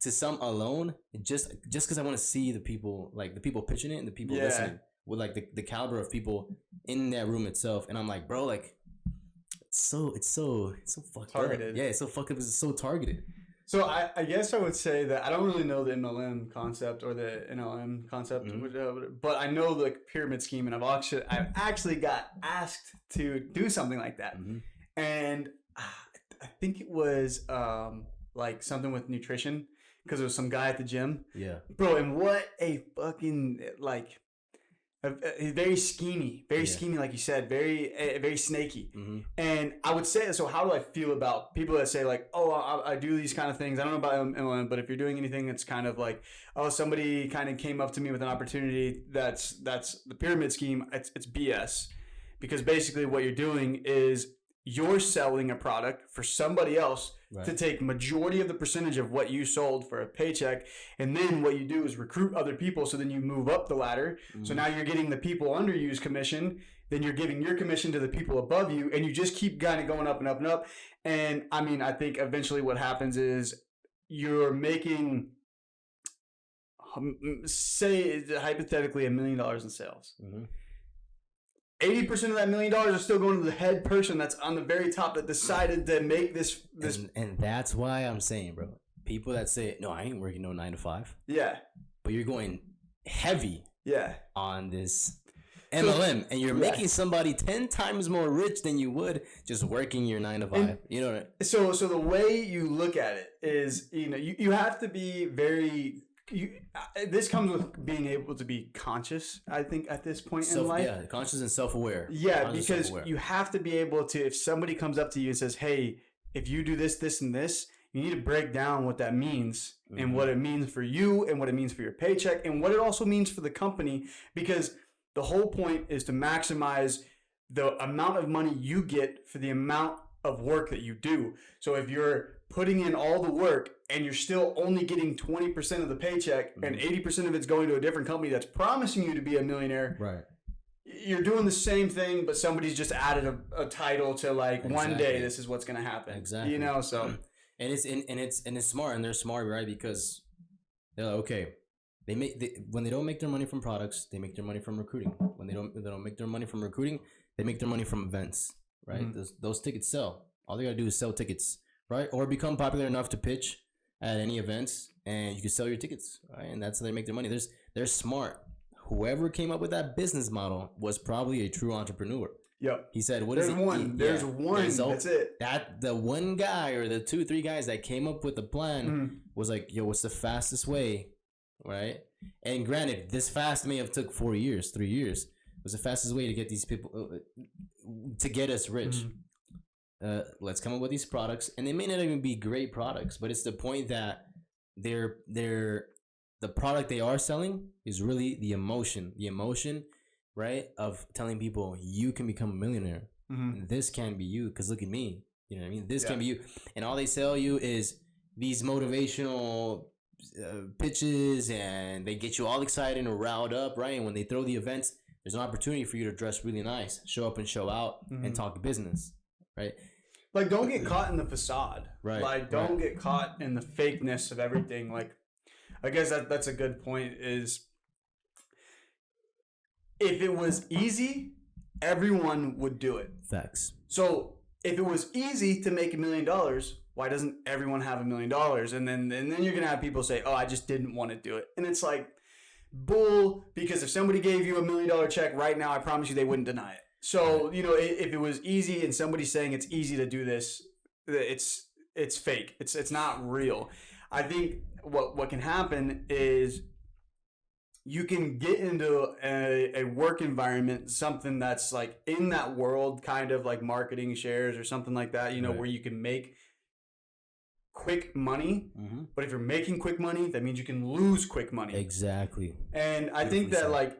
To some alone, just because I want to see the people, like the people pitching it and the people listening, with like the caliber of people in that room itself. And I'm like, bro, like it's so fucked targeted. Up. Yeah, it's so fucked up. It's so targeted. So I guess I would say that I don't really know the MLM concept or the NLM concept, but I know the pyramid scheme, and I've actually got asked to do something like that, and I think it was like something with nutrition. Because there was some guy at the gym. Yeah. Bro, and what a fucking, like, he's very schemy. Very schemy, like you said. Very snaky. Mm-hmm. And I would say, so how do I feel about people that say, like, oh, I do these kind of things. I don't know about MLM, but if you're doing anything that's kind of like, oh, somebody kind of came up to me with an opportunity that's the pyramid scheme, it's BS. Because basically what you're doing is you're selling a product for somebody else to take majority of the percentage of what you sold for a paycheck. And then what you do is recruit other people. So then you move up the ladder. Mm-hmm. So now you're getting the people under you's commission. Then you're giving your commission to the people above you. And you just keep kind of going up and up and up. And I mean, I think eventually what happens is you're making say hypothetically $1 million in sales. Mm-hmm. 80% of that $1 million are still going to the head person that's on the very top that decided to make this. And that's why I'm saying, bro, people that say, no, I ain't working no 9 to 5. Yeah. But you're going heavy on this MLM, and you're making somebody 10 times more rich than you would just working your 9 to 5. And, you know what I mean? So the way you look at it is, you have to be very... this comes with being able to be conscious, I think, at this point in life. Yeah, conscious and self-aware. Yeah, because you have to be able to, if somebody comes up to you and says, hey, if you do this, this, and this, you need to break down what that means and what it means for you and what it means for your paycheck and what it also means for the company, because the whole point is to maximize the amount of money you get for the amount of work that you do. So if you're putting in all the work and you're still only getting 20% of the paycheck and 80% of it's going to a different company that's promising you to be a millionaire, right? You're doing the same thing, but somebody's just added a title to one day this is what's going to happen. Exactly. So and it's smart, and they're smart, right? Because they're like, okay, when they don't make their money from products, they make their money from recruiting. When they don't make their money from recruiting, they make their money from events, right? Mm-hmm. Those tickets sell. All they gotta do is sell tickets, right? Or become popular enough to pitch at any events, and you can sell your tickets, right? And that's how they make their money. They're smart. Whoever came up with that business model was probably a true entrepreneur. Yep. He said, There's one. That's it. That the one guy or the 2-3 guys that came up with the plan was like, yo, what's the fastest way, right? And granted, this fast may have took 4 years, 3 years. It was the fastest way to get these people to get us rich. Let's come up with these products, and they may not even be great products, but it's the point that the product they are selling is really the emotion, right, of telling people you can become a millionaire. This can be you, because look at me. You know what I mean? This can be you. And all they sell you is these motivational pitches, and they get you all excited and riled up, right? And when they throw the events, there's an opportunity for you to dress really nice, show up and show out, and talk business, right? Like, don't get caught in the facade. Right. Like, don't get caught in the fakeness of everything. Like, I guess that's a good point, is if it was easy, everyone would do it. Facts. So if it was easy to make $1 million, why doesn't everyone have $1 million? And then you're gonna have people say, "Oh, I just didn't want to do it," and it's like bull. Because if somebody gave you $1 million check right now, I promise you they wouldn't deny it. So if it was easy and somebody's saying it's easy to do this, it's fake. It's not real. I think what can happen is you can get into a work environment, something that's like in that world, kind of like marketing shares or something like that, where you can make quick money. But if you're making quick money, that means you can lose quick money. Exactly. And I think that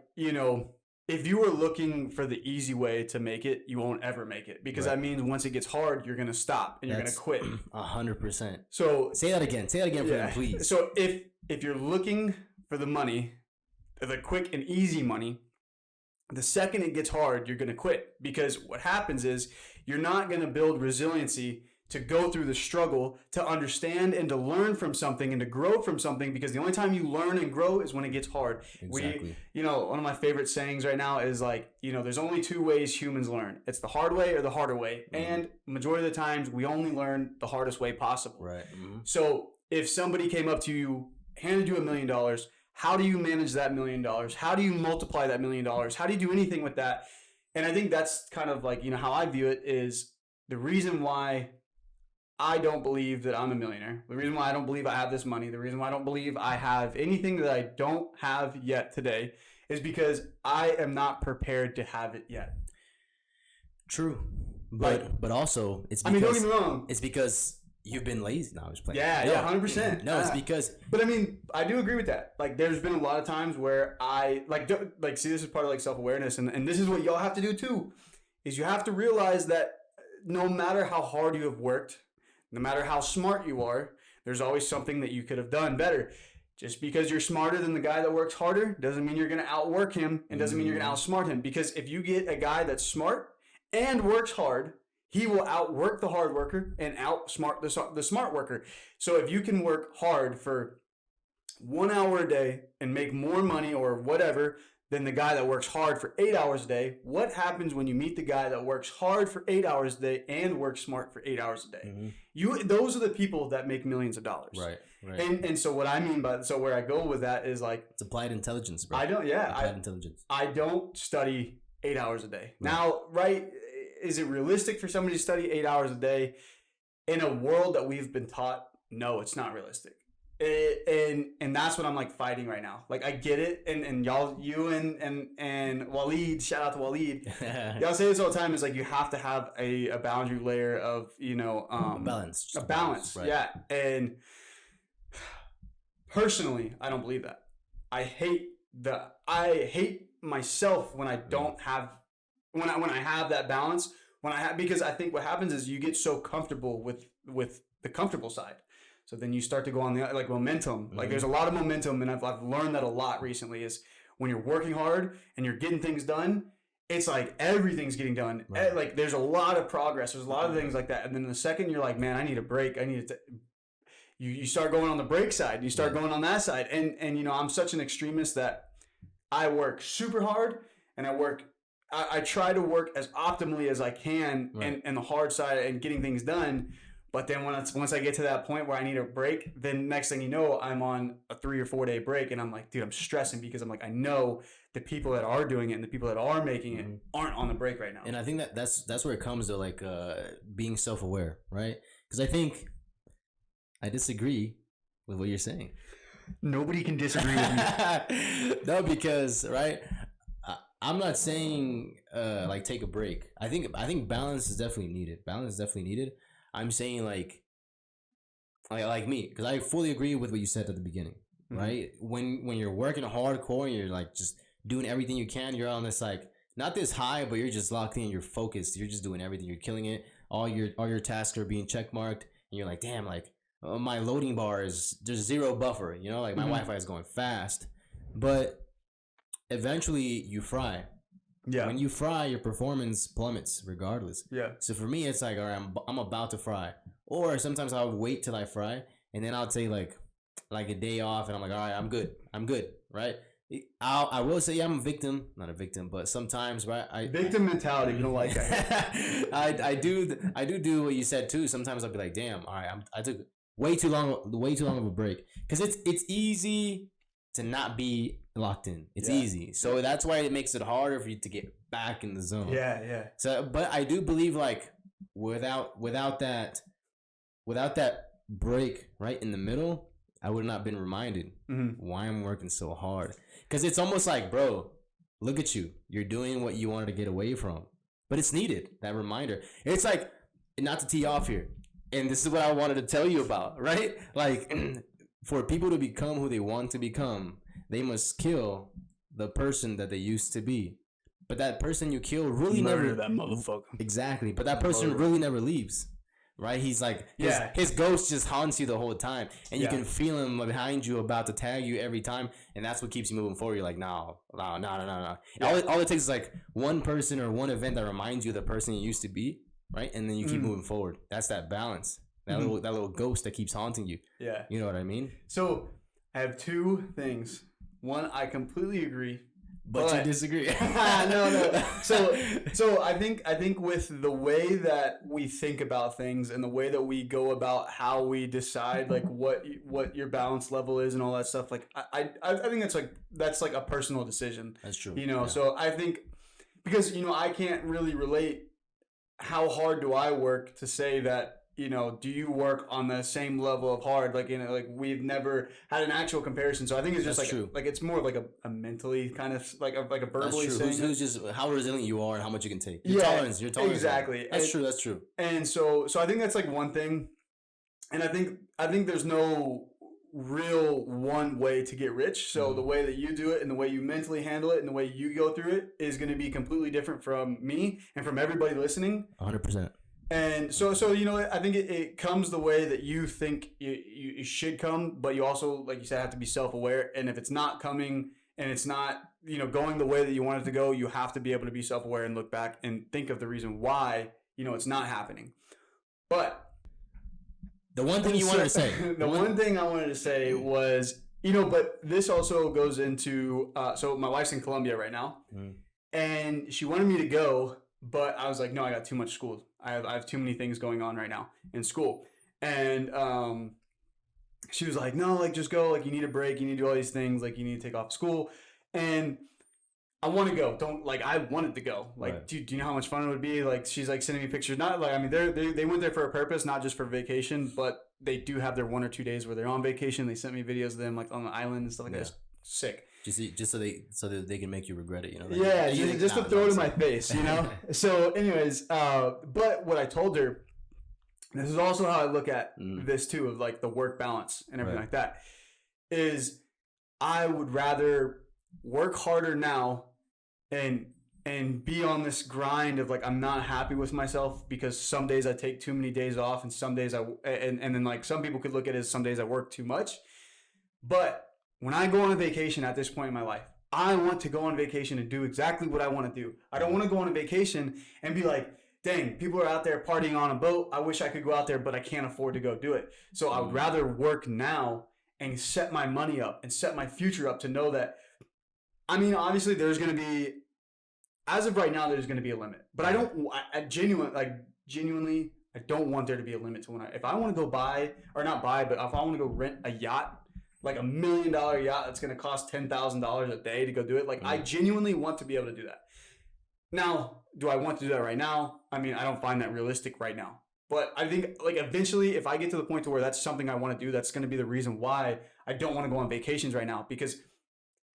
if you were looking for the easy way to make it, you won't ever make it, because that means once it gets hard, you're going to stop and you're going to quit. 100%. So say that again for them, please. So if you're looking for the money, the quick and easy money, the second it gets hard, you're going to quit, because what happens is you're not going to build resiliency to go through the struggle, to understand and to learn from something and to grow from something, because the only time you learn and grow is when it gets hard. Exactly. One of my favorite sayings right now is there's only 2 ways humans learn. It's the hard way or the harder way. And majority of the times we only learn the hardest way possible. Right. So if somebody came up to you, handed you $1 million, how do you manage that $1 million? How do you multiply that $1 million? How do you do anything with that? And I think that's kind of how I view it, is the reason why I don't believe that I'm a millionaire. The reason why I don't believe I have this money, the reason why I don't believe I have anything that I don't have yet today, is because I am not prepared to have it yet. True. But also, it's because... don't get me wrong. It's because you've been lazy. No, I was playing. Yeah, 100%. No, it's because... But I do agree with that. There's been a lot of times where I... see, this is part of self-awareness, and this is what y'all have to do too, is you have to realize that no matter how hard you have worked, no matter how smart you are, there's always something that you could have done better. Just because you're smarter than the guy that works harder doesn't mean you're going to outwork him, and doesn't mean you're going to outsmart him. Because if you get a guy that's smart and works hard, he will outwork the hard worker and outsmart the smart worker. So if you can work hard for 1 hour a day and make more money or whatever than the guy that works hard for 8 hours a day, what happens when you meet the guy that works hard for 8 hours a day and works smart for 8 hours a day? Mm-hmm. Those are the people that make millions of dollars. Right. And so what I mean by, so where I go with that is like, it's applied intelligence, bro. Applied intelligence. I don't study 8 hours a day. Right. Now, right, is it realistic for somebody to study 8 hours a day in a world that we've been taught? No, it's not realistic. And that's what I'm like fighting right now. Like I get it, and y'all, you and Waleed, shout out to Waleed. Y'all say this all the time. Is like you have to have a boundary layer of a balance. Right. Yeah. And personally, I don't believe that. I hate myself when I don't have when I have that balance. Because I think what happens is you get so comfortable with the comfortable side. So then you start to go on the like momentum. Mm-hmm. Like there's a lot of momentum, and I've learned that a lot recently. Is when you're working hard and you're getting things done, it's like everything's getting done. Right. Like there's a lot of progress. There's a lot of things like that. And then the second you're like, man, I need a break. I need to. You start going on the break side. You start going on that side. And I'm such an extremist that I work super hard and I try to work as optimally as I can and the hard side and getting things done. But then once I get to that point where I need a break, then next thing you know, I'm on a 3 or 4 day break, and I'm like, dude, I'm stressing because I'm like, I know the people that are doing it and the people that are making it aren't on the break right now. And I think that's where it comes to like being self-aware, right? Because I think I disagree with what you're saying. Nobody can disagree with me. No, because I'm not saying like take a break. I think balance is definitely needed. I'm saying like me, because I fully agree with what you said at the beginning, right? When you're working hardcore and you're like just doing everything you can, you're on this like not this high, but you're just locked in, you're focused, you're just doing everything, you're killing it. All your tasks are being check marked, and you're like, damn, like my loading bar is there's zero buffer, like my Wi-Fi is going fast, but eventually you fry. Yeah. When you fry, your performance plummets regardless. Yeah. So for me, it's like, all right, I'm about to fry. Or sometimes I'll wait till I fry, and then I'll take like a day off, and I'm like, all right, I'm good, right? I will say I'm not a victim, but sometimes, right? Victim mentality, you don't like that. I do what you said too. Sometimes I'll be like, damn, all right, I took way too long of a break, because it's easy to not be locked in. It's easy. So that's why it makes it harder for you to get back in the zone. Yeah. So, but I do believe like without that break right in the middle, I would not have been reminded why I'm working so hard. Because it's almost like, bro, look at you. You're doing what you wanted to get away from. But it's needed, that reminder. It's like, not to tee off here, and this is what I wanted to tell you about, right? Like, for people to become who they want to become, they must kill the person that they used to be. But that person you kill really murder that motherfucker. Exactly. But that person really never leaves. Right? He's like, his ghost just haunts you the whole time. And you can feel him behind you about to tag you every time. And that's what keeps you moving forward. You're like, no. Yeah. All it takes is like one person or one event that reminds you of the person you used to be. Right? And then you keep moving forward. That's that balance. That little ghost that keeps haunting you. Yeah. You know what I mean? So I have two things. One, I completely agree. But you disagree. No. So I think with the way that we think about things and the way that we go about how we decide like what your balance level is and all that stuff, like I think that's like a personal decision. That's true. So I think because I can't really relate how hard do I work to say that. Do you work on the same level of hard? Like, like we've never had an actual comparison. So I think it's just like it's more like a mentally kind of like a verbally saying. Who's just how resilient you are and how much you can take. Your tolerance. Exactly. That's true. And so I think that's like one thing. And I think there's no real one way to get rich. So the way that you do it and the way you mentally handle it and the way you go through it is going to be completely different from me and from everybody listening. 100%. And so I think it comes the way that you think you should come, but you also, like you said, have to be self-aware. And if it's not coming and it's not, going the way that you want it to go, you have to be able to be self-aware and look back and think of the reason why, it's not happening. But the one thing you wanted to say. The one thing I wanted to say was, But this also goes into, so my wife's in Colombia right now, and she wanted me to go, but I was like, no, I got too much school. I have too many things going on right now in school. And she was like, no, like, just go. Like, you need a break. You need to do all these things. Like, you need to take off school. And I want to go. I wanted to go. Like, right. Do you know how much fun it would be? Like, she's like sending me pictures. Not like, I mean, they went there for a purpose, not just for vacation, but they do have their 1 or 2 days where they're on vacation. They sent me videos of them like on the island and stuff like that. It's sick. Just so that they can make you regret it, Yeah, just to throw it in my face, So, anyways, but what I told her, this is also how I look at this too, of like the work balance and everything like that, is I would rather work harder now and be on this grind of like, I'm not happy with myself because some days I take too many days off and some days and then like some people could look at it as some days I work too much. But when I go on a vacation at this point in my life, I want to go on vacation and do exactly what I want to do. I don't want to go on a vacation and be like, dang, people are out there partying on a boat. I wish I could go out there, but I can't afford to go do it. So I would rather work now and set my money up and set my future up to know that, I mean, obviously there's going to be, as of right now, there's going to be a limit. But I genuinely, I don't want there to be a limit to if I want to go but if I want to go rent a yacht, like $1 million yacht that's going to cost $10,000 a day to go do it. Like, I genuinely want to be able to do that. Now, do I want to do that right now? I mean, I don't find that realistic right now. But I think, like, eventually, if I get to the point to where that's something I want to do, that's going to be the reason why I don't want to go on vacations right now. Because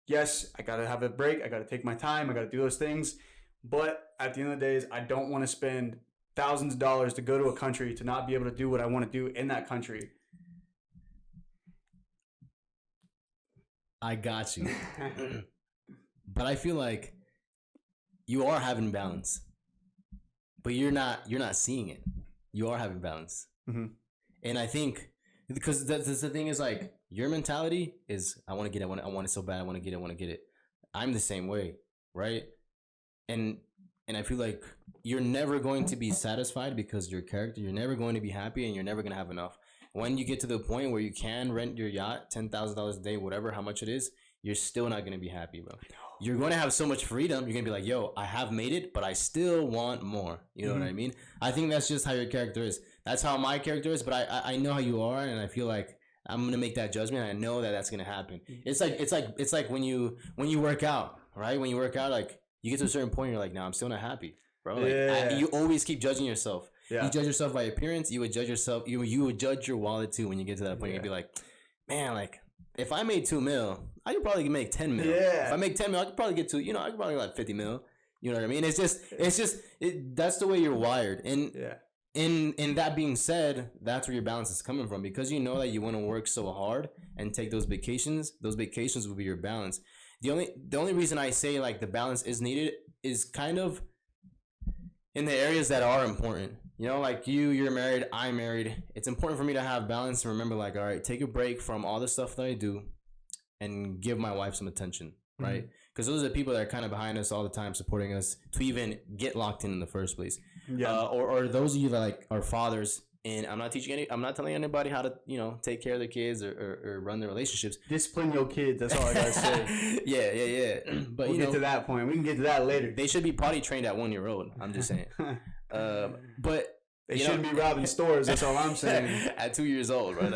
yes, I got to have a break. I got to take my time. I got to do those things. But at the end of the day, I don't want to spend thousands of dollars to go to a country to not be able to do what I want to do in that country. I got you. But I feel like you are having balance. But you're not seeing it. You are having balance. Mm-hmm. And I think because that's the thing is like your mentality is I want to get it, I want it so bad, I want to get it. I'm the same way, right? And I feel like you're never going to be satisfied because your character, you're never going to be happy and you're never going to have enough. When you get to the point where you can rent your yacht $10,000 a day, whatever, how much it is, you're still not going to be happy, bro. You're going to have so much freedom. You're going to be like, yo, I have made it, but I still want more. You know what I mean? I think that's just how your character is. That's how my character is, but I know how you are, and I feel like I'm going to make that judgment. I know that that's going to happen. It's like when you work out, right? When you work out, like you get to a certain point, you're like, no, I'm still not happy, bro. Like, you always keep judging yourself. Yeah. You judge yourself by appearance. You would judge yourself. You would judge your wallet too when you get to that point. You'd be like, man, like if I made $2 million, I could probably make 10 mil. Yeah. If I make 10 mil, I could probably get to, I could probably like 50 mil. You know what I mean? It's just that's the way you're wired. And in that being said, that's where your balance is coming from, because you know that you want to work so hard and take those vacations. Those vacations will be your balance. The only reason I say like the balance is needed is kind of in the areas that are important. Like you're married, I'm married. It's important for me to have balance and remember, like, all right, take a break from all the stuff that I do and give my wife some attention, right? Because those are the people that are kind of behind us all the time, supporting us to even get locked in the first place. Yeah. Or those of you that like are fathers, and I'm not telling anybody how to, take care of their kids or run their relationships. Discipline your kids. That's all I gotta say. Yeah. But we'll get to that point. We can get to that later. They should be potty trained at 1 year old. I'm just saying. But they shouldn't be robbing stores. That's all I'm saying. At 2 years old, right?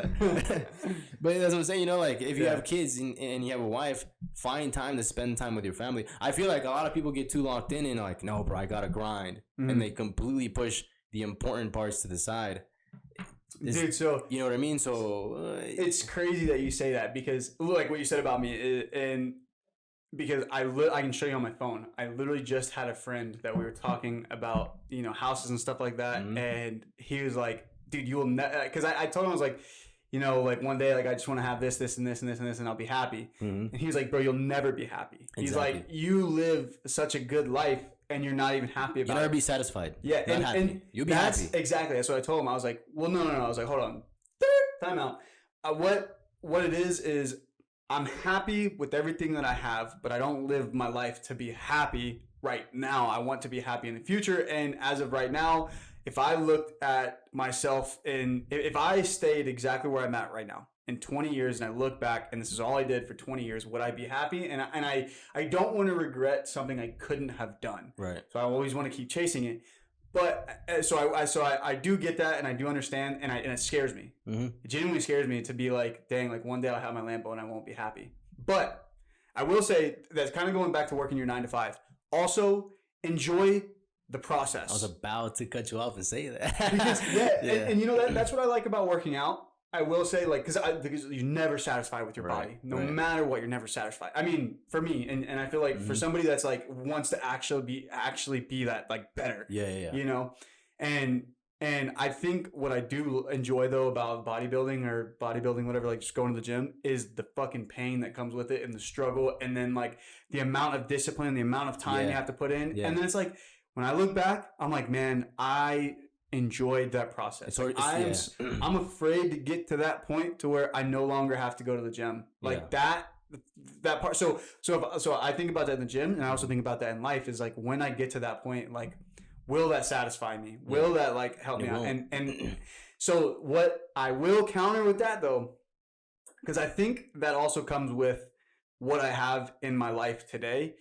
But that's what I'm saying. Like if you have kids and you have a wife, find time to spend time with your family. I feel like a lot of people get too locked in and like, no, bro, I gotta grind, and they completely push the important parts to the side. Dude, so you know what I mean? So it's crazy that you say that, because like what you said about me, and because I can show you on my phone. I literally just had a friend that we were talking about, houses and stuff like that, and he was like, "Dude, you will never." Because I told him, I was like, like one day, like I just want to have this, this, and this, and this, and this, and I'll be happy. And he was like, "Bro, you'll never be happy." Exactly. He's like, "You live such a good life, and you're not even happy about it. You'll never be satisfied. Yeah, and you'll be happy." Exactly. That's what I told him. I was like, "Well, no." I was like, "Hold on, time out." What it is I'm happy with everything that I have, but I don't live my life to be happy right now. I want to be happy in the future. And as of right now, if I looked at myself and if I stayed exactly where I'm at right now in 20 years and I look back and this is all I did for 20 years, would I be happy? And I don't want to regret something I couldn't have done. Right. So I always want to keep chasing it. But so I do get that and I do understand and it scares me. Mm-hmm. It genuinely scares me to be like, dang, like one day I'll have my Lambo and I won't be happy. But I will say that's kind of going back to working your 9 to 5. Also, enjoy the process. I was about to cut you off and say that. Because, and you know that's what I like about working out. I will say, like, because you're never satisfied with your body. No matter what, you're never satisfied. I mean, for me, and I feel like for somebody that's like wants to actually be that like better. Yeah. You know, and I think what I do enjoy though about bodybuilding, whatever, like just going to the gym, is the fucking pain that comes with it and the struggle, and then like the amount of discipline, the amount of time you have to put in, and then it's like when I look back, I'm like, man, I enjoyed that process. I'm afraid to get to that point to where I no longer have to go to the gym like that part. So I think about that in the gym, and I also think about that in life. Is like when I get to that point, like, will that satisfy me? Will that like help me out? And so what I will counter with that though, because I think that also comes with what I have in my life today,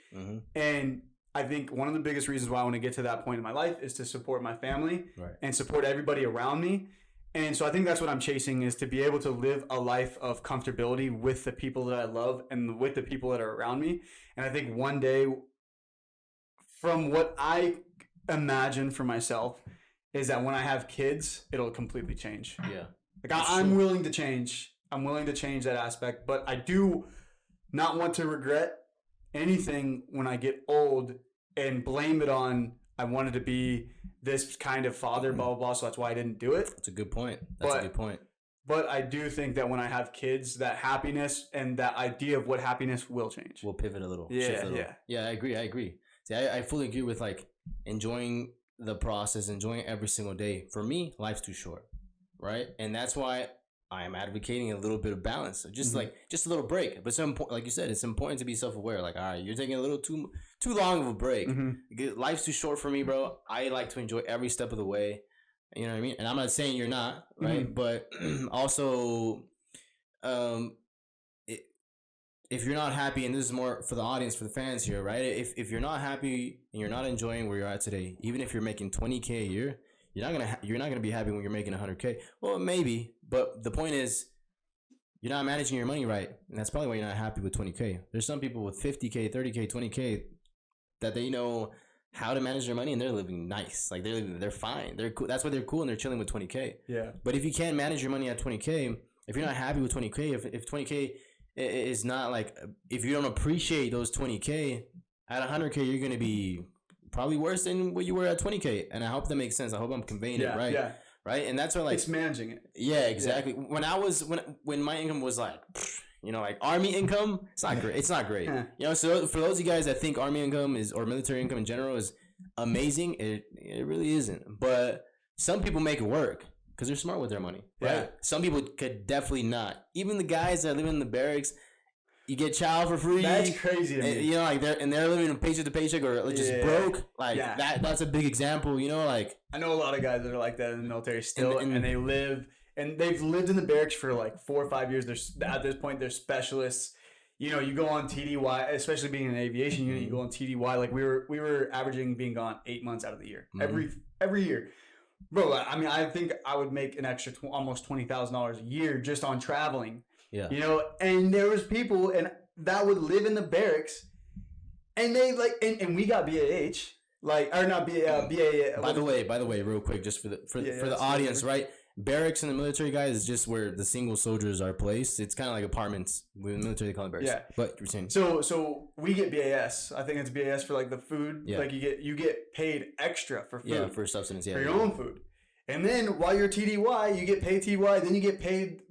and I think one of the biggest reasons why I want to get to that point in my life is to support my family and support everybody around me. And so I think that's what I'm chasing, is to be able to live a life of comfortability with the people that I love and with the people that are around me. And I think one day, from what I imagine for myself, is that when I have kids, it'll completely change. Yeah. Like I'm willing to change. I'm willing to change that aspect, but I do not want to regret anything when I get old and blame it on I wanted to be this kind of father, blah, blah, blah, so that's why I didn't do it. That's a good point. A good point. But I do think that when I have kids, that happiness and that idea of what happiness will change. We'll pivot a little. Yeah. Yeah, I agree. See, I fully agree with like enjoying the process, enjoying every single day. For me, life's too short, right? And that's why I am advocating a little bit of balance, just like just a little break. But like you said, it's important to be self-aware. Like, all right, you're taking a little too long of a break. Life's too short for me, bro. I like to enjoy every step of the way. You know what I mean? And I'm not saying you're not, right? But also, if you're not happy, and this is more for the audience, for the fans here, right? If you're not happy and you're not enjoying where you're at today, even if you're making $20K a year, you're not gonna be happy when you're making $100K. Well, maybe, but the point is, you're not managing your money right, and that's probably why you're not happy with $20K. There's some people with $50K, $30K, $20K that they know how to manage their money, and they're living nice. Like they're fine. They're cool. That's why they're cool, and they're chilling with $20K. Yeah. But if you can't manage your money at $20K, if you're not happy with $20K, if $20K is not like, if you don't appreciate those $20K at $100K, you're gonna be probably worse than what you were at $20K. And I hope that makes sense. I hope I'm conveying it right. Yeah. Right. And that's why, like, it's managing it. Yeah, exactly. Yeah. When my income was like, like army income, it's not great. It's not great. So for those of you guys that think army income or military income in general is amazing, it really isn't. But some people make it work because they're smart with their money. Right. Yeah. Some people could definitely not. Even the guys that live in the barracks, you get child for free. That's crazy to me. Like they're living paycheck to paycheck or just broke. Like that's a big example. Like I know a lot of guys that are like that in the military still, and they've lived in the barracks for like 4 or 5 years. At this point, they're specialists. You go on TDY, especially being in an aviation unit. You go on TDY. Like we were averaging being gone 8 months out of the year, every year. Bro, I mean, I think I would make an extra almost $20,000 a year just on traveling. Yeah. And there was people that would live in the barracks, and they and we got BAH, or not BA. By the way, real quick, just for the audience, right? Barracks in the military, guys, is just where the single soldiers are placed. It's kind of like apartments. With the military, they call it barracks. Yeah. But you're saying so we get BAS. I think it's BAS for like the food. Yeah. Like you get paid extra for food. Yeah, for subsistence. Yeah. For your own food, and then while you're TDY, you get paid TY. Then you get paid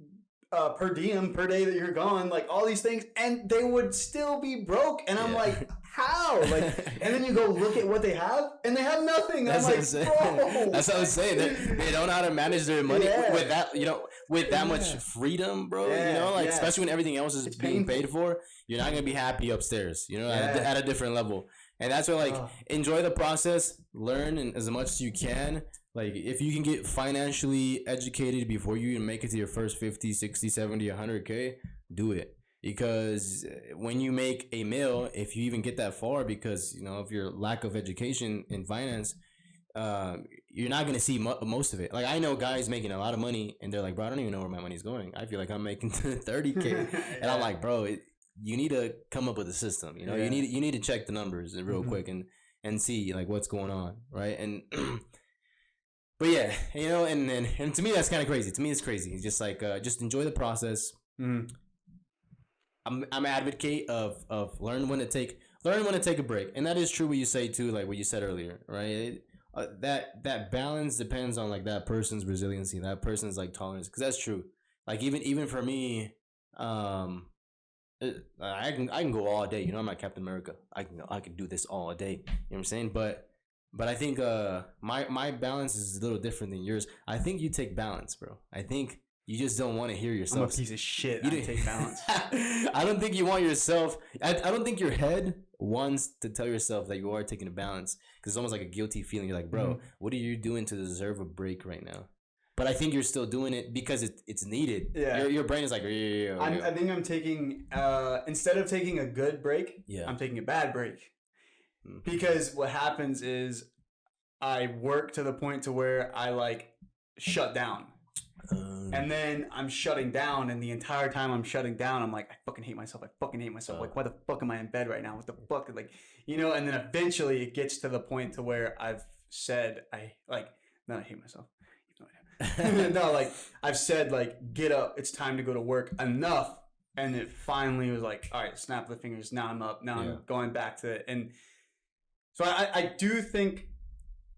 per diem per day that you're gone, like all these things, and they would still be broke. And I'm like, how? Like, and then you go look at what they have, and they have nothing. That's I'm bro. That's what I'm saying. They don't know how to manage their money with that. With that much freedom, bro. Especially when everything else is being paid for, you're not gonna be happy upstairs. At a different level. And that's why, enjoy the process, learn as much as you can. Like, if you can get financially educated before you even make it to your first 50, 60, 70, 100K, do it. Because when you make a meal, if you even get that far, because, you know, of your lack of education in finance, you're not going to see most of it. Like, I know guys making a lot of money and they're like, bro, I don't even know where my money's going. I feel like I'm making 30K. Yeah. And I'm like, bro, you need to come up with a system. You know, Yeah. you need to check the numbers real quick and see like what's going on. Right. And, but yeah, you know, and to me, that's kind of crazy. To me, it's crazy. It's just like, just enjoy the process. I'm an advocate of learn when to take a break, and that is true what you say too, like what you said earlier, right? That balance depends on like that person's resiliency, that person's like tolerance, because that's true. Like even for me, I can go all day. You know, I'm not Captain America. I can do this all day. You know what I'm saying? But I think my balance is a little different than yours. I think you take balance, bro. I think you just don't want to hear yourself. I'm a piece of shit. I take balance. I don't think you want yourself. I don't think your head wants to tell yourself that you are taking a balance, because it's almost like a guilty feeling. You're like, bro, what are you doing to deserve a break right now? But I think you're still doing it because it's needed. Yeah. Your brain is like, I think I'm taking, instead of taking a good break, I'm taking a bad break. Because what happens is I work to the point to where I like shut down. And then I'm shutting down, and the entire time I'm shutting down, I'm like, I fucking hate myself. Like, why the fuck am I in bed right now? What the fuck? Like, you know, and then eventually it gets to the point to where I've said, I hate myself. No, like, I've said, like, get up. It's time to go to work enough. And it finally was like, all right, snap the fingers. Now I'm up. Now I'm going back to it. And so I do think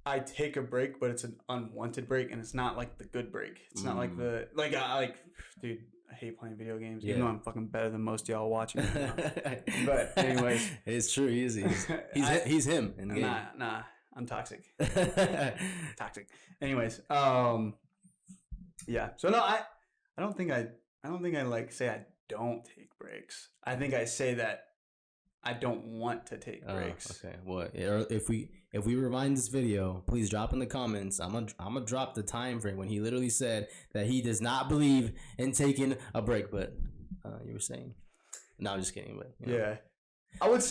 I take a break, but it's an unwanted break, and it's not like the good break. It's not like the dude, I hate playing video games. Even though I'm fucking better than most of y'all watching right now. But anyways, it's true. He's him in the game. Nah, I'm toxic. Toxic. Anyways, yeah. So no, I don't think I like say I don't take breaks. I think I say that I don't want to take breaks. Okay. Well, if we rewind this video, please drop in the comments. I'm gonna drop the time frame when he literally said that he does not believe in taking a break. But you were saying, no, I'm just kidding. But you know. Yeah, I would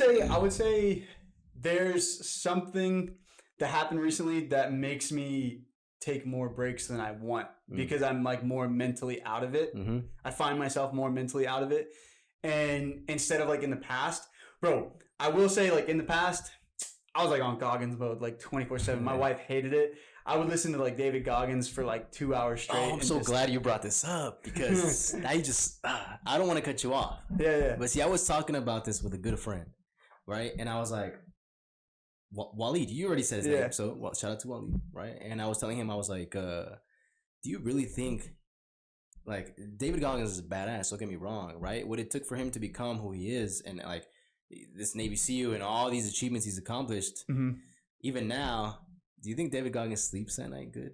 say there's something that happened recently that makes me take more breaks than I want, because I'm like more mentally out of it. I find myself more mentally out of it, and instead of like in the past. Bro, I will say, like, in the past, I was, like, on Goggins mode, like, 24/7. My wife hated it. I would listen to, like, David Goggins for, like, 2 hours straight. Oh, I'm so glad you brought this up, because now you just, I don't want to cut you off. Yeah. But see, I was talking about this with a good friend, right? And I was like, Waleed, you already said his name, so shout out to Waleed, right? And I was telling him, I was like, do you really think, like, David Goggins is a badass, don't get me wrong, right? What it took for him to become who he is, and, like, this Navy SEAL and all these achievements he's accomplished, even now, do you think David Goggins sleeps at night good?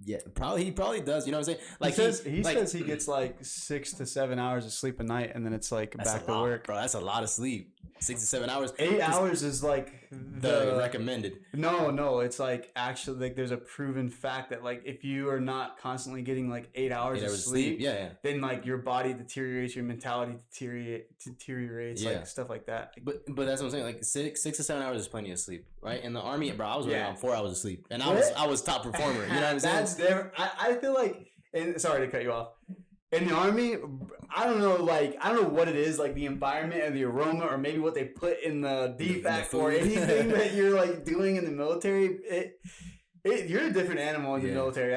Yeah, he probably does. You know what I'm saying? Like he says he gets like 6 to 7 hours of sleep a night, and then it's like back to work. Bro, that's a lot of sleep. 6 to 7 hours. 8 hours is like the recommended. No, it's like actually like there's a proven fact that like if you are not constantly getting like 8 hours of sleep, then like your body deteriorates, your mentality deteriorates, like stuff like that. But that's what I'm saying. Like 6 to 7 hours is plenty of sleep, right? In the Army, bro, I was running on 4 hours of sleep, and I was top performer. You know what I'm saying? That's different. I feel like, and sorry to cut you off. In the Army, I don't know what it is, like the environment or the aroma, or maybe what they put in the DFAC or anything that you're like doing in the military. You're a different animal in the military.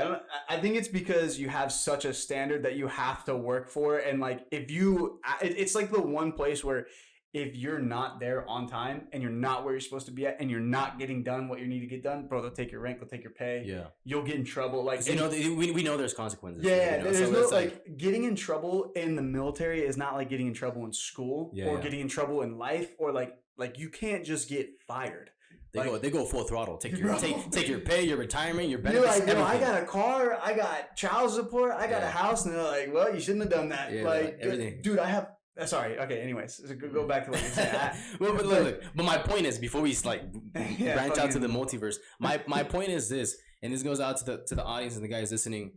I think it's because you have such a standard that you have to work for, and like it's like the one place where if you're not there on time and you're not where you're supposed to be at and you're not getting done what you need to get done, bro, they'll take your rank, they'll take your pay. Yeah. You'll get in trouble. Like, you know, we know there's consequences. Yeah. You know? There's no, like, getting in trouble in the military is not like getting in trouble in school or getting in trouble in life, or like you can't just get fired. They go full throttle. Take your pay, your retirement, your benefits. You're like, no, I got a car, I got child support, I got a house, and they're like, well, you shouldn't have done that. Yeah, like everything. Dude, I have Sorry. Okay. Anyways, so go back to what you're saying. but look. But my point is, before we like branch out to the multiverse, my point is this, and this goes out to the audience and the guys listening.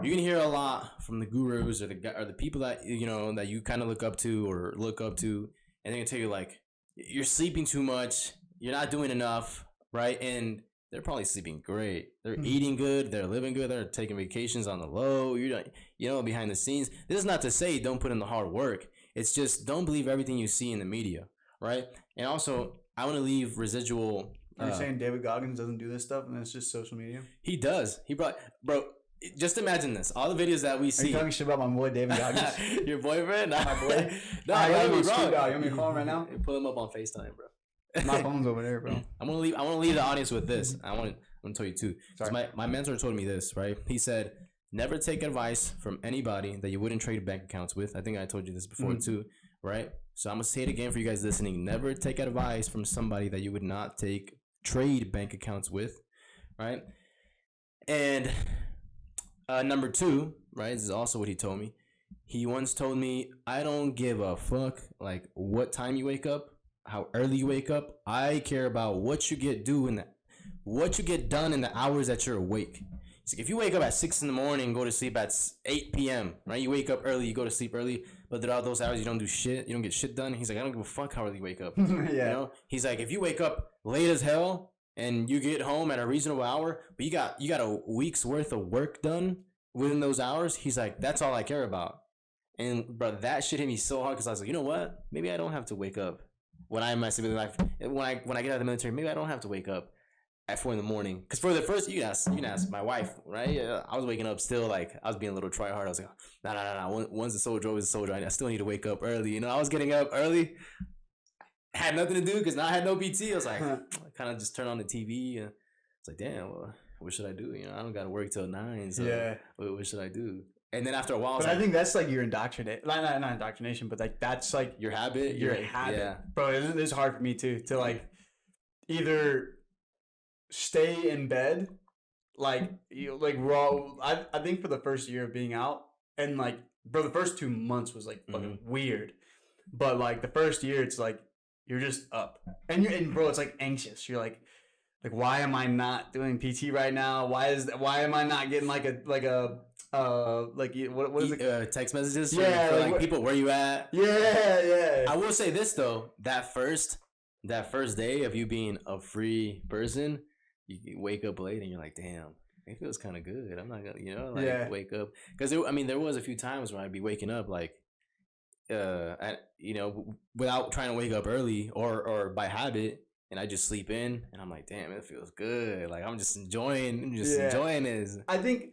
You can hear a lot from the gurus or the people that that you kind of look up to, and they're gonna tell you like you're sleeping too much, you're not doing enough, right? And they're probably sleeping great. They're eating good. They're living good. They're taking vacations on the low. You're behind the scenes. This is not to say don't put in the hard work. It's just don't believe everything you see in the media, right? And also, I want to leave residual. You're saying David Goggins doesn't do this stuff and it's just social media? He does. Bro. Just imagine this. All the videos that we see. Are you talking shit about my boy David Goggins? Your boyfriend? My boy? No, I gotta be wrong. You want me to call him right now? Pull him up on FaceTime, bro. My phone's over there, bro. I want to leave the audience with this. I'm gonna tell you too. My mentor told me this, right? He said, never take advice from anybody that you wouldn't trade bank accounts with. I think I told you this before too, right? So I'm gonna say it again for you guys listening. Never take advice from somebody that you would not trade bank accounts with, right? And number 2, right? This is also what he told me. He once told me, I don't give a fuck like what time you wake up, how early you wake up. I care about what you get done in the hours that you're awake. So if you wake up at 6 in the morning, go to sleep at 8 p.m., right? You wake up early, you go to sleep early, but throughout those hours, you don't do shit. You don't get shit done. He's like, I don't give a fuck how early you wake up. Yeah. He's like, if you wake up late as hell and you get home at a reasonable hour, but you got a week's worth of work done within those hours, he's like, that's all I care about. And bro, that shit hit me so hard because I was like, you know what? Maybe I don't have to wake up when I'm in my civilian life. When I get out of the military, maybe I don't have to wake up at 4 a.m. Because for the first, you can ask my wife, right? I was waking up still, like I was being a little try hard. I was like, nah. Once the soldier, always a soldier. I still need to wake up early. I was getting up early. Had nothing to do because now I had no PT. I was like, I kind of just turn on the TV. And it's like, damn, well, what should I do? I don't got to work till 9. So yeah. What should I do? And then after a while, I think that's like your indoctrination, not indoctrination, but like that's like your habit. Your habit, yeah. Bro. It's hard for me too to like either stay in bed, like raw. I think for the first year of being out, and like bro, the first 2 months was like fucking weird, but like the first year, it's like you're just up, and bro, it's like anxious. You're like why am I not doing PT right now? Why am I not getting what is it? Text messages for like people, where you at? Yeah. I will say this though, that first day of you being a free person, you wake up late and you're like, damn, it feels kind of good. I'm not gonna, wake up. Because there was a few times where I'd be waking up like, without trying to wake up early or by habit. And I just sleep in, and I'm like, damn, it feels good. Like I'm just enjoying this. I think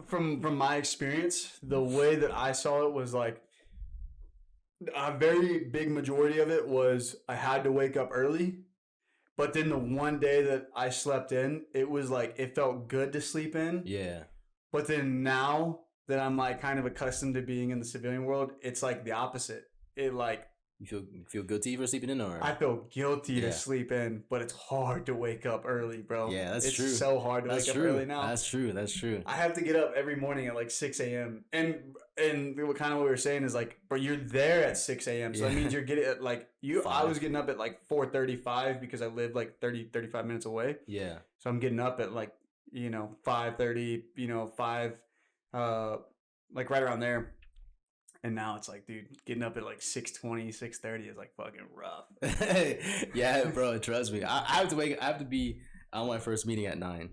from my experience, the way that I saw it was like a very big majority of it was I had to wake up early, but then the one day that I slept in, it was like it felt good to sleep in. Yeah. But then now that I'm like kind of accustomed to being in the civilian world, it's like the opposite. It like. You feel guilty for sleeping in, or? I feel guilty to sleep in, but it's hard to wake up early, bro. Yeah, that's true. It's so hard to wake up early now. That's true. I have to get up every morning at like 6 a.m. And what kind of what we were saying is like, bro, you're there at 6 a.m. So that means you're getting at like I was getting up at like 4:35 because I live like 35 minutes away. Yeah. So I'm getting up at like 5:30, 5 like right around there. And now it's like, dude, getting up at like 6:20, 6:30 is like fucking rough. Yeah, bro, trust me. I have to be on my first meeting at 9.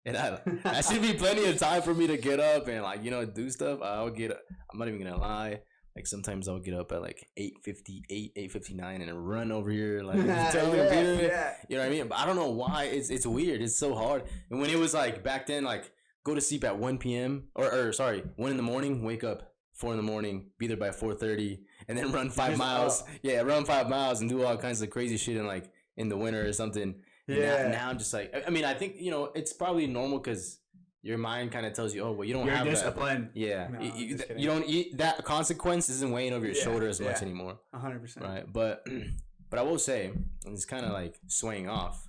And that should be plenty of time for me to get up and like, do stuff. I'm not even gonna lie. Like sometimes I'll get up at like 8:58, 8:59 and run over here like turn the computer. Yeah. You know what I mean? But I don't know why. It's weird. It's so hard. And when it was like back then, like go to sleep at 1 p.m. or 1 in the morning, wake up 4 in the morning, be there by 4:30, and then run 5 miles. Yeah, run 5 miles and do all kinds of crazy shit in the winter or something. Yeah. Now I'm just like, I think it's probably normal because your mind kind of tells you, oh well, you don't have discipline. That. Yeah, no, you don't eat that consequence isn't weighing over your shoulder as much anymore. 100%. Right, but I will say, and it's kind of like swaying off.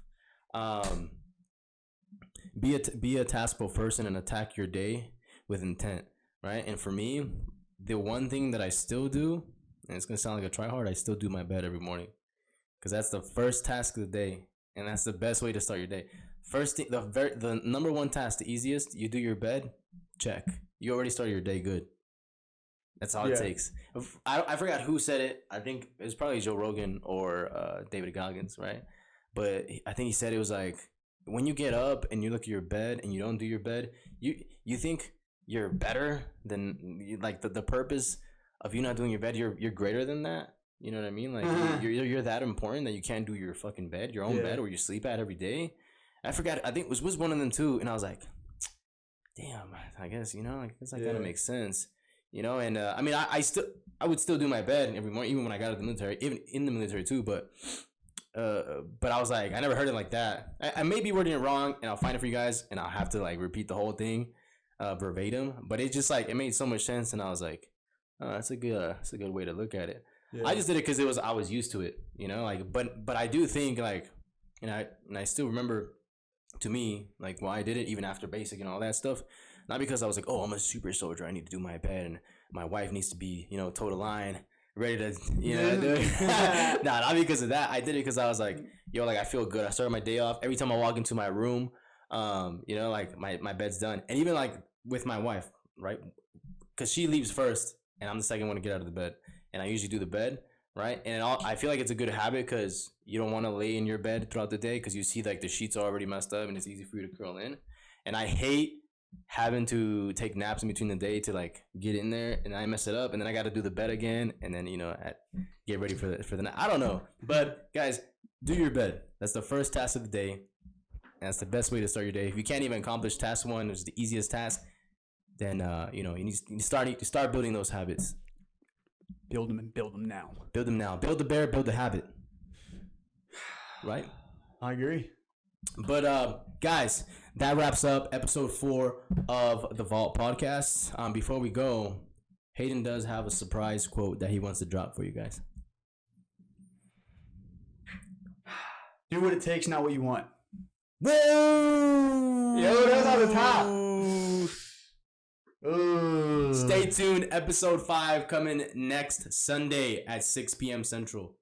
Be a taskful person and attack your day with intent. Right, and for me, the one thing that I still do, and it's gonna sound like a try hard, I still do my bed every morning, because that's the first task of the day, and that's the best way to start your day. First thing, the number one task, the easiest, you do your bed, check. You already started your day good. That's all it takes. I forgot who said it. I think it was probably Joe Rogan or David Goggins, right? But I think he said it was like, when you get up and you look at your bed and you don't do your bed, you think you're better than, like, the purpose of you not doing your bed. You're greater than that. You know what I mean? Like you're that important that you can't do your fucking bed, your own bed, where you sleep at every day. I forgot. I think it was one of them too, and I was like, damn. I guess I guess that kind of makes sense. And I mean, I would still do my bed every morning, even when I got out of the military, even in the military too. But I was like, I never heard it like that. I may be wording it wrong, and I'll find it for you guys, and I'll have to like repeat the whole thing verbatim. But it just like, it made so much sense, and I was like, oh, that's a good way to look at it. Yeah. I just did it because I was used to it, like, but I do think like, and I still remember, to me, like, why I did it even after basic and all that stuff. Not because I was like, oh, I'm a super soldier, I need to do my bed, and my wife needs to be, toe the line, ready to, do it. Nah, not because of that. I did it because I was like, yo, like, I feel good. I started my day off. Every time I walk into my room, like, my bed's done. And even, like, with my wife, right? Because she leaves first, and I'm the second one to get out of the bed. And I usually do the bed, right? And I feel like it's a good habit because you don't want to lay in your bed throughout the day because you see, like, the sheets are already messed up and it's easy for you to curl in. And I hate having to take naps in between the day to, like, get in there, and I mess it up, and then I got to do the bed again, and then get ready for the night. I don't know, but guys, do your bed. That's the first task of the day, and that's the best way to start your day. If you can't even accomplish task one, which is the easiest task, then you need to start building those habits. Build them and build them now. Build them now. Build the bear. Build the habit. Right. I agree. But guys, that wraps up episode 4 of the Vault Podcast. Before we go, Hayden does have a surprise quote that he wants to drop for you guys. Do what it takes, not what you want. Woo! Yo, that's on the top. Stay tuned. Episode 5 coming next Sunday at 6 p.m. Central.